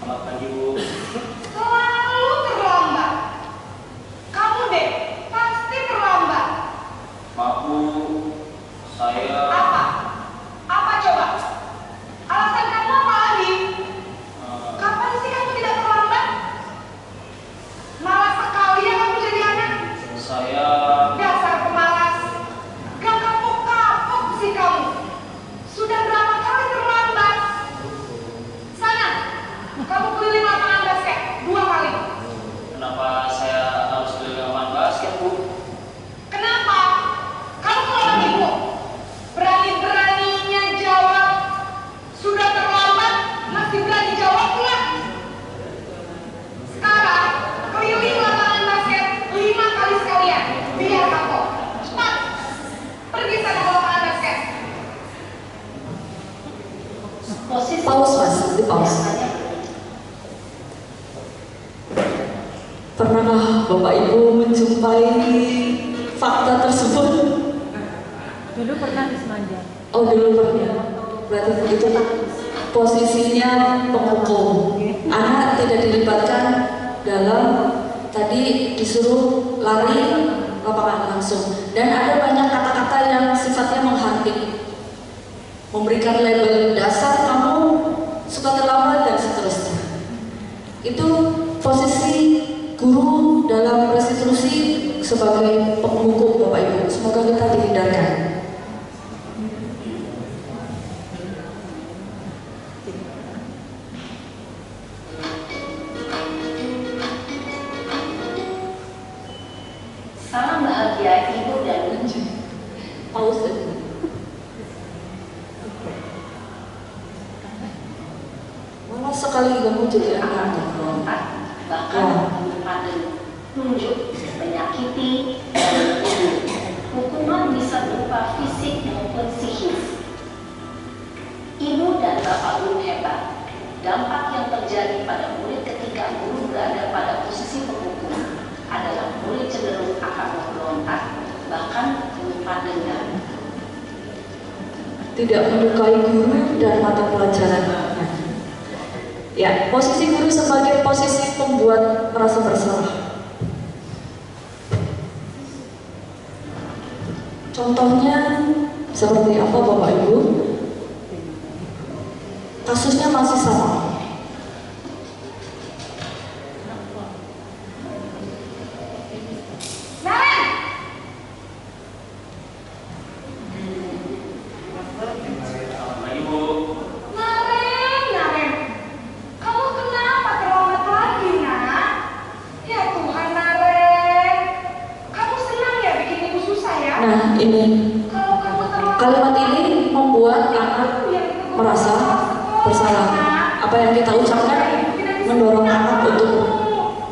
Selamat pagi Bu. Selalu terlambat. Kamu deh, pasti terlambat. Maaf Bu, saya Apa? Apa coba? Alasan kamu apa lagi? Kapan sih kamu tidak terlambat? Malas sekali ya kamu jadi anak. saya Dasar pemalas. Gak kapok-kapok sih kamu. Sudah berapa kali terlambat? Sana, kamu keliling lapangan basket 2 kali. kenapa saya harus beli lapangan basket Bu? Kenapa? Kamu melawan ibu. Berani-beraninya jawab. Sudah terlambat, masih berani jawab pula. Sekarang, keliling lapangan basket 5 kali sekalian. Biar kapok. Cepat. Pergi sana ke lapangan basket. Posisi Pause, Mas. Di pause. biasanya Pernahkah Bapak Ibu menjumpai fakta tersebut? Dulu pernah di Semanjang. Oh dulu pernah. Berarti itu posisinya penghukum. Anak tidak dilibatkan dalam tadi disuruh lari lapangan langsung. Dan ada banyak kata-kata yang sifatnya menghardik, memberikan label dasar kamu suka terlambat dan seterusnya. Itu posisi guru dalam restitusi sebagai penghukum Bapak Ibu. Semoga kita dihindarkan. salam bahagia Ibu dan Pause. Malah sekali kamu jadi akan anak. memberontak, bahkan pada tunjuk, menyakiti, dan membunuh. Hukuman bisa berupa fisik maupun psikis. Ibu dan Bapak Guru hebat, dampak yang terjadi pada murid ketika guru berada pada posisi penghukum adalah murid cenderung akan memberontak, bahkan menyimpan dendam. Tidak menyukai guru dan mata pelajaran. Ya, posisi guru sebagai posisi pembuat merasa bersalah. Contohnya Seperti apa Bapak Ibu? Kasusnya masih sama. Naren! Nah, Ibu. Naren, kamu kenapa terlambat lagi, nak? Ya Tuhan, Naren, kamu senang ya bikin ibu susah ya? Nah, ini Kalau kamu terlambat, kalimat ini membuat anak merasa bersalah. Apa yang kita ucapkan mendorong anak untuk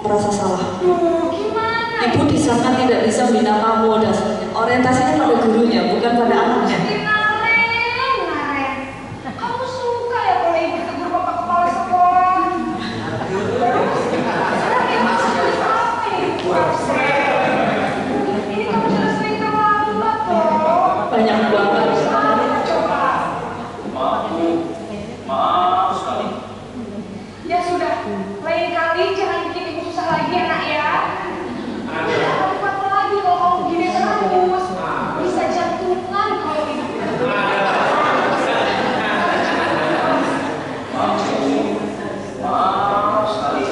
merasa salah. Gimana? Ibu disangka tidak bisa bina kamu, dasarnya orientasinya pada gurunya, bukan pada anaknya. Naren, kamu suka ya kalau ibu tegur bapak kepala sekolah? Sekarang ibu tulis apa ini? Ini kamu sudah sering terlambat loh. Banyak banget. Coba. Maaf Bu. Maaf sekali. Ya sudah, lain kali jangan bikin ibu susah lagi ya nak ya. Apa lagi kalau kamu begini terus? Bisa jantungan kalau ibu. Maaf Bu. Maaf sekali.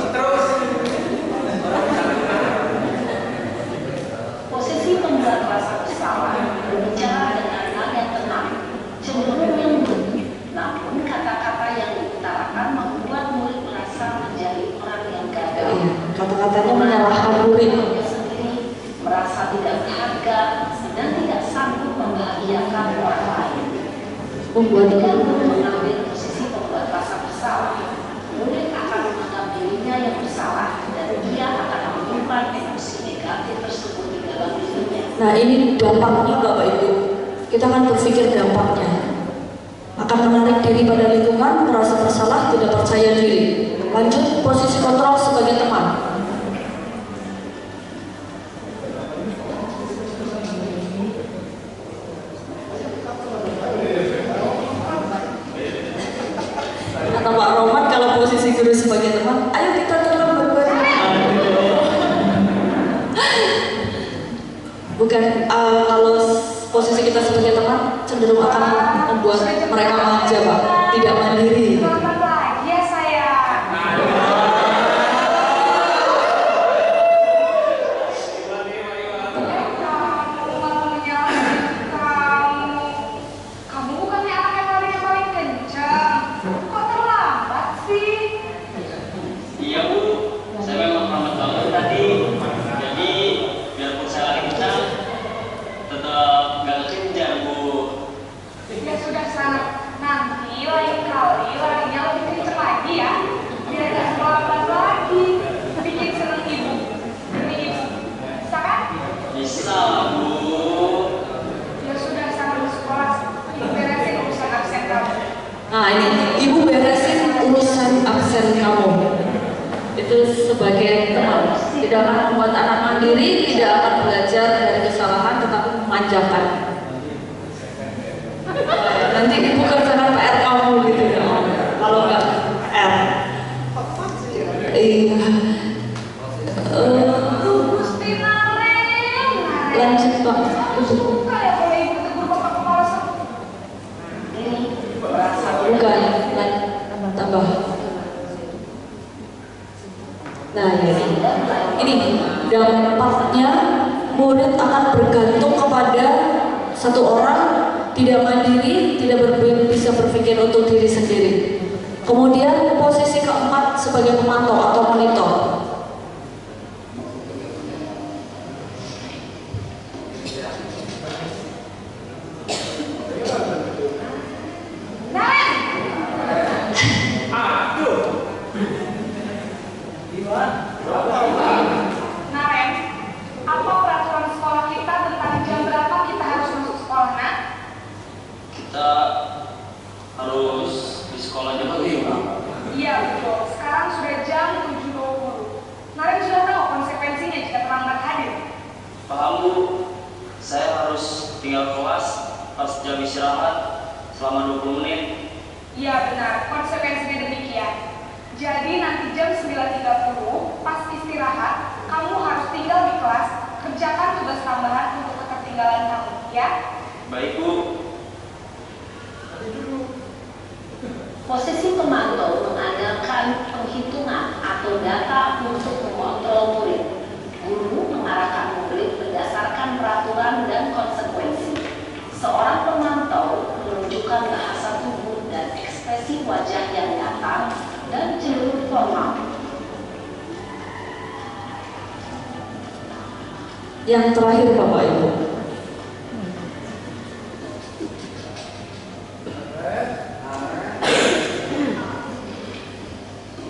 Posisi pembuat rasa bersalah berbicara dengan nada yang tenang, cenderung lembut. Namun kata-kata yang diutarakan membuat murid merasa menjadi orang yang gagal. Iya, kata-katanya menyalahkan murid. Dia sendiri merasa tidak berharga dan tidak sanggup membahagiakan orang lain. Membuat Ketika guru mengambil posisi pembuat rasa bersalah, murid akan menganggap dirinya yang bersalah dan dia akan menyimpan emosi negatif tersebut di dalam dirinya. Nah, ini dampaknya Bapak Ibu. Kita akan berpikir dampaknya. Akan menarik diri pada lingkungan, merasa bersalah, tidak percaya diri. Lanjut, posisi kontrol sebagai teman. Kata Pak Roman, kalau posisi guru sebagai teman, ayo kita tetap berbareng. Bukan, kalau posisi kita sebagai teman cenderung akan membuat mereka manja, Pak, tidak mandiri. Selamat lagi ya sayang. Kamu malah menyalahkan kamu. Kamu bukannya anak yang lari yang paling kencang. Kok terlambat sih? Iya Bu. Saya memang lambat banget tadi. Jadi biarpun saya lari kencang, tetap nggak kekejar Bu. Ya sudah sana. Nanti lain kali larinya lebih kencang lagi ya. Biar gak terlambat lagi. Bikin seneng ibu. Demi ibu. Bisa kan? Bisa Bu. Ya sudah sana masuk kelas. Ibu beresin urusan absen kamu. Nah, ini ibu beresin urusan absen kamu. Itu sebagai teman. Tidak akan membuat anak mandiri, tidak akan belajar dari kesalahan, tetapi memanjakan. Nanti ibu kerjakan PR kamu gitu ya. Kalau nggak PR. Iya. Gusti Naren. Lanjut Pak. Suka ya kalau ibu tegur bapak kepala sekolah. Ini merasa Bukan, tambah. Nah, ya ini dampaknya murid akan bergantung kepada satu orang, tidak mandiri, tidak bisa berpikir untuk diri sendiri. Kemudian posisi keempat sebagai pemantau atau monitor. Naren, apa peraturan sekolah kita tentang jam berapa kita harus masuk sekolah, nak? Kita harus di sekolah jam berapa? Iya betul, sekarang sudah jam 7.20. Naren sudah tahu konsekuensinya jika terlambat hadir. Paham Bu, saya harus tinggal kelas pas jam istirahat selama 20 menit. Iya benar, konsekuensinya demikian. Jadi nanti jam 9.30 pas istirahat, kamu harus tinggal di kelas, kerjakan tugas tambahan untuk ketertinggalan kamu, ya? Baik Bu. Posisi pemantau mengandalkan penghitungan atau data untuk mengontrol murid. Guru mengarahkan murid berdasarkan peraturan dan konsekuensi. Seorang pemantau menunjukkan bahasa tubuh dan ekspresi wajah yang datar dan cenderung formal. Yang terakhir Bapak Ibu,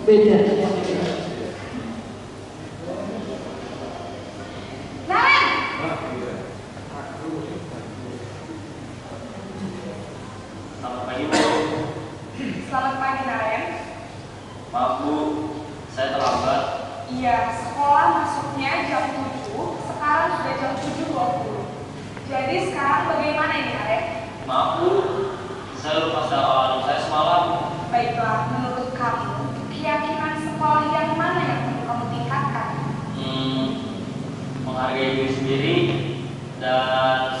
beda. Naren, Selamat pagi Bu. selamat pagi Naren. Maaf Bu, saya terlambat. Iya, sekolah masuknya jam 7, sekarang sudah jam 7.20. Jadi sekarang bagaimana ini Naren? Maaf Bu, saya lupa soal saya semalam. Baiklah, menurut kamu, keyakinan sekolah yang mana yang perlu kamu tingkatkan? Menghargai diri sendiri dan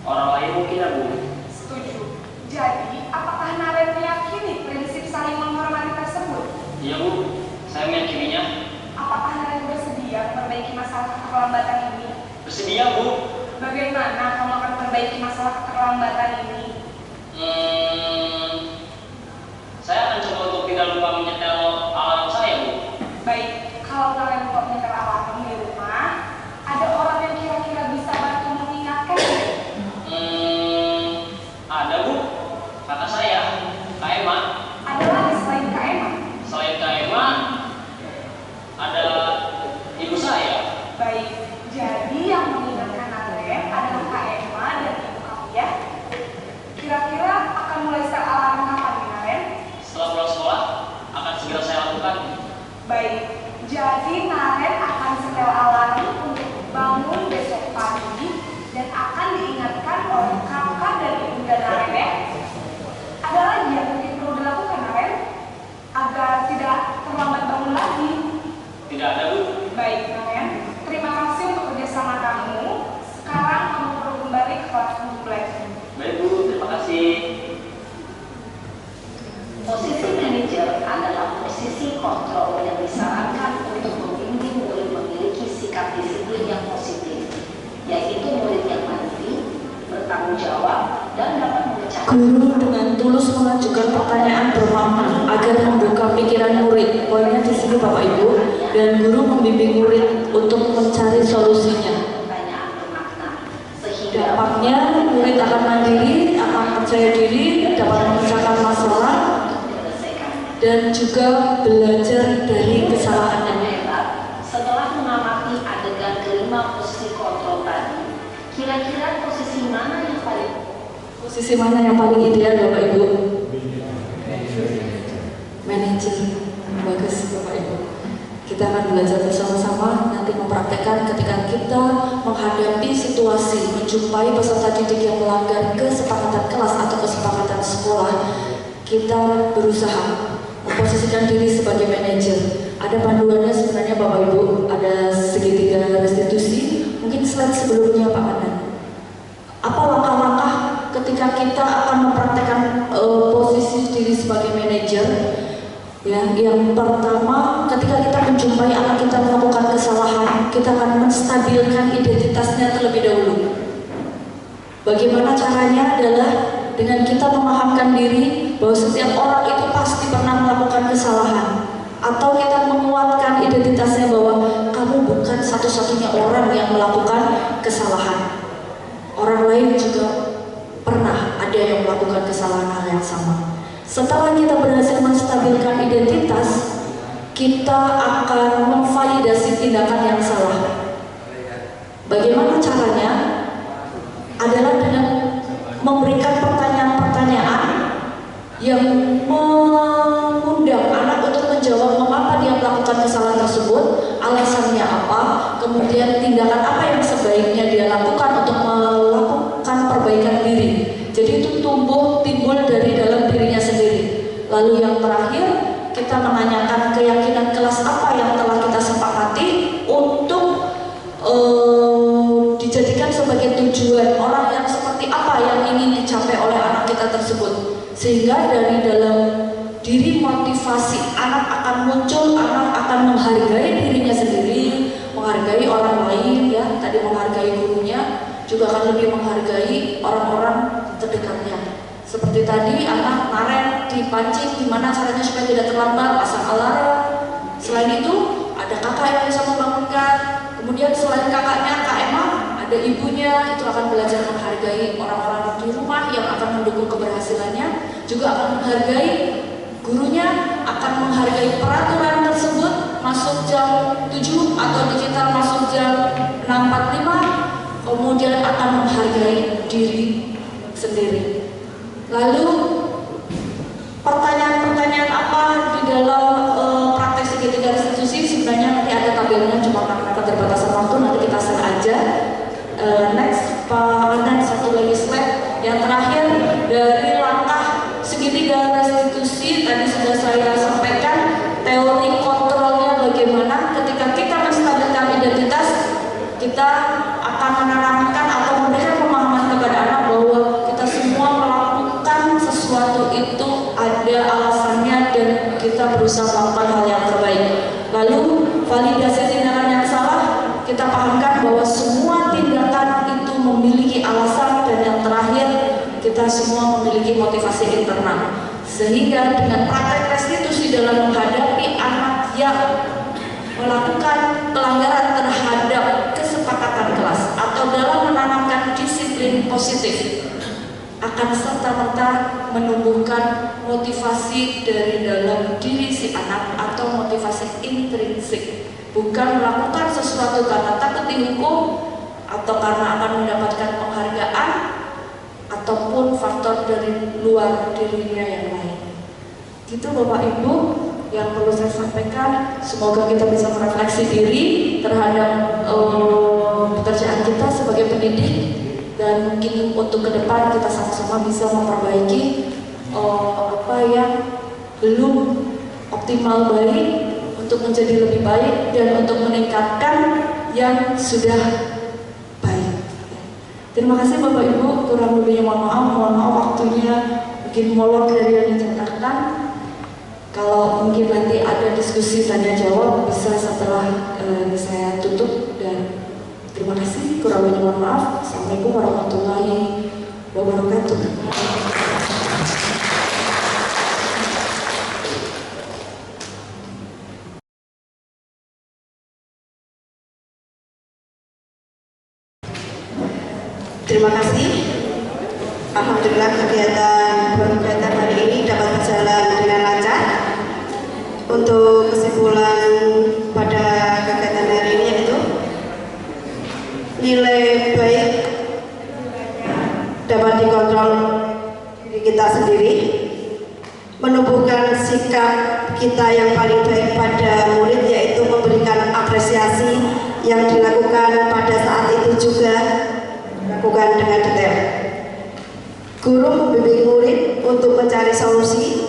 orang lain mungkin ya Bu. Setuju. Jadi, apakah Naren meyakini prinsip saling menghormati tersebut? Iya Bu, saya meyakininya. Apakah Naren bersedia memperbaiki masalah keterlambatan ini? Bersedia Bu. Bagaimana kamu akan memperbaiki masalah keterlambatan ini? Saya akan coba untuk tidak lupa menyetel alarm saya Bu. Baik, kalau Naren lupa menyetel alarm di rumah, ada orang yang kira-kira bisa bantu mengingatkan? Ada Bu, kakak saya, Kak Emma. Ada lagi selain Kak Emma? Selain Kak Emma, ada ibu saya. Baik, jadi yang mengingatkan Naren adalah Kak Emma dan ibu kamu ya? Kira-kira akan mulai setel alarm kapan nih Naren? Setelah pulang sekolah, akan segera saya lakukan. Baik, jadi Naren akan setel alarm untuk bangun besok pagi dan akan diingatkan oleh kakak dan ibunda Naren ya. Ada lagi yang mungkin perlu dilakukan Naren agar tidak terlambat bangun lagi. Tidak ada Bu. Baik Naren, terima kasih untuk kerjasama kamu. Sekarang kamu perlu kembali ke kelas belajar. Baik Bu, terima kasih. Posisi manajer adalah posisi kontrol yang disarankan untuk membimbing murid memiliki sikap disiplin yang positif, yaitu murid yang mandiri, bertanggung jawab, dan dapat memecahkan. Guru dengan tulus mengajukan pertanyaan bermakna agar membuka pikiran murid. Poinnya di sini Bapak Ibu, dan guru membimbing murid untuk mencari solusinya. Pertanyaan bermakna, sehingga Dampaknya murid akan mandiri, akan percaya diri, dapat memecahkan masalah, menyelesaikan. dan juga belajar dari kesalahannya. Setelah mengamati adegan kelima posisi kontrol tadi, kira-kira posisi mana yang paling ideal Bapak Ibu? Manajer. Bagus Bapak Ibu. Kita akan belajar bersama-sama nanti mempraktekkan ketika kita menghadapi situasi menjumpai peserta didik yang melanggar kesepakatan kelas atau kesepakatan sekolah. Kita berusaha memposisikan diri sebagai manajer. Ada panduannya sebenarnya Bapak Ibu, ada segitiga restitusi. Mungkin slide sebelumnya Pak Anan. Apa langkah-langkah ketika kita akan mempraktekkan posisi diri sebagai manajer? Ya, yang pertama, ketika kita menjumpai anak kita melakukan kesalahan, kita akan menstabilkan identitasnya terlebih dahulu. Bagaimana caranya adalah dengan kita memahamkan diri bahwa setiap orang itu pasti pernah melakukan kesalahan, atau kita menguatkan identitasnya bahwa kamu bukan satu-satunya orang yang melakukan kesalahan. Orang lain juga pernah ada yang melakukan kesalahan hal yang sama. Setelah kita berhasil menstabilkan identitas, kita akan memvalidasi tindakan yang salah. Bagaimana caranya? Adalah dengan memberikan pertanyaan-pertanyaan yang mengundang anak untuk menjawab mengapa dia melakukan kesalahan tersebut, alasannya apa, kemudian tindakan apa yang sebaiknya dia lakukan untuk melakukan perbaikan diri. Jadi itu timbul dari dalam dirinya sendiri. Lalu yang terakhir, kita menanyakan keyakinan kelas apa yang telah kita sepakati untuk dijadikan sebagai tujuan, orang yang seperti apa yang ingin dicapai oleh anak kita tersebut. Sehingga dari dalam diri motivasi anak akan muncul, anak akan menghargai dirinya sendiri, menghargai orang lain ya, tadi menghargai gurunya, juga akan lebih menghargai orang-orang terdekatnya. Seperti tadi anak Naren dipancing gimana caranya supaya tidak terlambat, pasang alarm. Selain itu ada kakak yang bisa membangunkan. Kemudian selain kakaknya, Kak Emma, ada ibunya, itu akan belajar menghargai orang-orang di rumah yang akan mendukung keberhasilannya, juga akan menghargai gurunya, akan menghargai peraturan tersebut, masuk jam 7 atau digital masuk jam 6.45, kemudian akan menghargai diri sendiri. Lalu pertanyaan-pertanyaan apa di dalam praktek segitiga restitusi, sebenarnya nanti ada tabelnya, cuma karena keterbatasan waktu nanti kita share aja. Next, Pak Andan, satu lagi slide. Yang terakhir dari langkah segitiga restitusi tadi sudah saya sampaikan teori kontrolnya bagaimana. Ketika kita menstabilkan identitas, kita akan menanamkan atau memberikan pemahaman kepada anak bahwa kita semua melakukan sesuatu itu ada alasannya dan kita berusaha melakukan hal yang terbaik. Lalu validasi tindakan yang salah, kita pahamkan bahwa semua tindakan itu memiliki alasan, dan yang terakhir kita semua memiliki motivasi internal. Sehingga dengan praktek restitusi dalam menghadapi anak yang melakukan pelanggaran terhadap kesepakatan kelas atau dalam menanamkan disiplin positif, akan serta-merta menumbuhkan motivasi dari dalam diri si anak atau motivasi intrinsik, bukan melakukan sesuatu karena takut dihukum atau karena akan mendapatkan penghargaan ataupun faktor dari luar dirinya yang lain. Gitu Bapak Ibu yang perlu saya sampaikan. Semoga kita bisa merefleksi diri terhadap pekerjaan kita sebagai pendidik, dan mungkin untuk ke depan kita sama-sama bisa memperbaiki apa yang belum optimal baik untuk menjadi lebih baik dan untuk meningkatkan yang sudah baik. Terima kasih Bapak Ibu, kurang lebihnya mohon maaf waktunya mungkin molor dari yang diceritakan. Kalau mungkin nanti ada diskusi tanya jawab bisa setelah saya tutup, dan terima kasih, kurang lebihnya mohon maaf. Assalamualaikum warahmatullahi wabarakatuh. Terima kasih. Alhamdulillah kegiatan hari ini dapat berjalan dengan lancar. Untuk kesimpulan pada kegiatan hari ini yaitu nilai baik dapat dikontrol diri kita sendiri, menumbuhkan sikap kita yang paling baik pada murid, yaitu memberikan apresiasi yang dilakukan pada saat itu juga dilakukan dengan detail. Guru membimbing murid untuk mencari solusi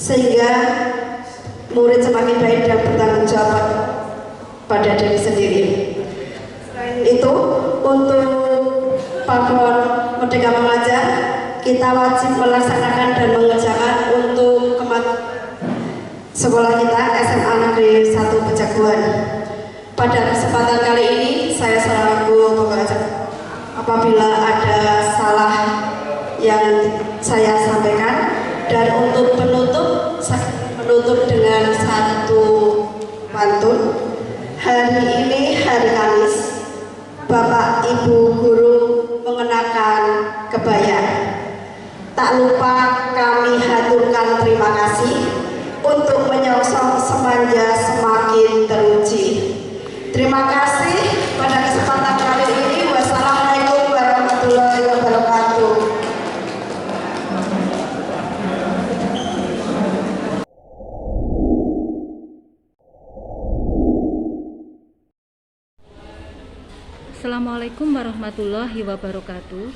sehingga murid semakin baik dan bertanggung jawab pada diri sendiri. Selain itu, untuk Pahlawan Merdeka Mengajar, kita wajib melaksanakan dan mengerjakan untuk sekolah kita SMA Negeri 1 Pejaguan. Pada kesempatan kali ini, saya selaku pengajar, apabila ada salah yang saya sampaikan, dan untuk penutup, saya menutup dengan satu pantun. Hari ini hari Kamis, Bapak Ibu guru mengenakan kebaya. Tak lupa kami haturkan terima kasih untuk menyongsong semanja semakin teruji. Terima kasih pada kesempatan kali ini. Wassalamualaikum warahmatullahi wabarakatuh. Assalamualaikum warahmatullahi wabarakatuh.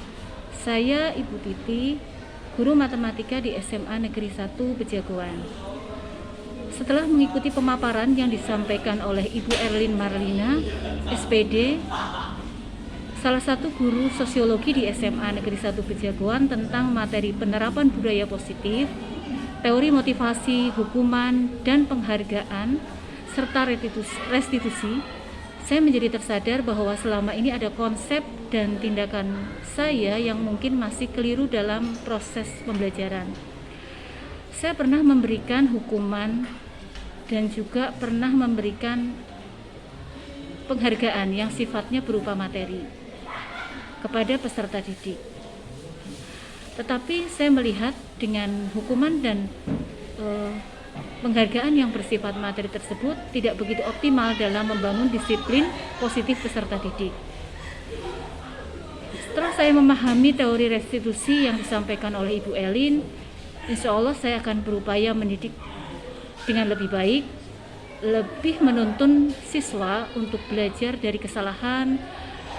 Saya Ibu Titi, guru matematika di SMA Negeri 1 Pejaguan. Setelah mengikuti pemaparan yang disampaikan oleh Ibu Erlin Marlina, SPD, salah satu guru sosiologi di SMA Negeri 1 Pejagoan tentang materi penerapan budaya positif, teori motivasi, hukuman, dan penghargaan, serta restitusi, saya menjadi tersadar bahwa selama ini ada konsep dan tindakan saya yang mungkin masih keliru dalam proses pembelajaran. Saya pernah memberikan hukuman dan juga pernah memberikan penghargaan yang sifatnya berupa materi kepada peserta didik. Tetapi saya melihat dengan hukuman dan penghargaan yang bersifat materi tersebut tidak begitu optimal dalam membangun disiplin positif peserta didik. Setelah saya memahami teori restitusi yang disampaikan oleh Ibu Elin, insya Allah saya akan berupaya mendidik dengan lebih baik, lebih menuntun siswa untuk belajar dari kesalahan,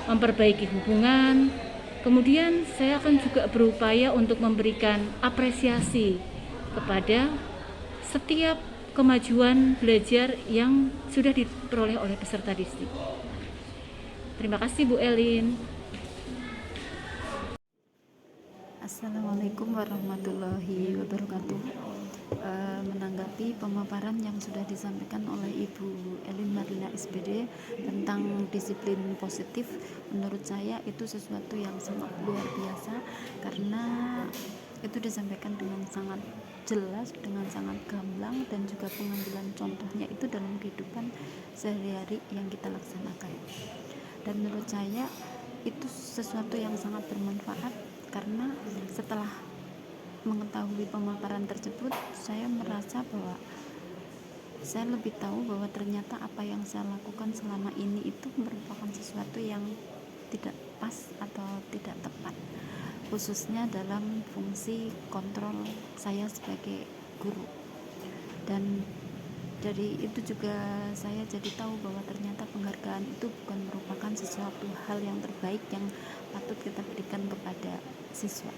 memperbaiki hubungan. Kemudian saya akan juga berupaya untuk memberikan apresiasi kepada setiap kemajuan belajar yang sudah diperoleh oleh peserta didik. Terima kasih Bu Elin. Assalamualaikum warahmatullahi wabarakatuh. Menanggapi pemaparan yang sudah disampaikan oleh Ibu Elin Marlina SPD tentang disiplin positif, menurut saya itu sesuatu yang sangat luar biasa karena itu disampaikan dengan sangat jelas, dengan sangat gamblang, dan juga pengambilan contohnya itu dalam kehidupan sehari-hari yang kita laksanakan. Dan menurut saya itu sesuatu yang sangat bermanfaat karena setelah mengetahui pemaparan tersebut, saya merasa bahwa saya lebih tahu bahwa ternyata apa yang saya lakukan selama ini itu merupakan sesuatu yang tidak pas atau tidak tepat, khususnya dalam fungsi kontrol saya sebagai guru. Dan dari itu juga saya jadi tahu bahwa ternyata penghargaan itu bukan merupakan sesuatu hal yang terbaik yang patut kita berikan kepada siswa.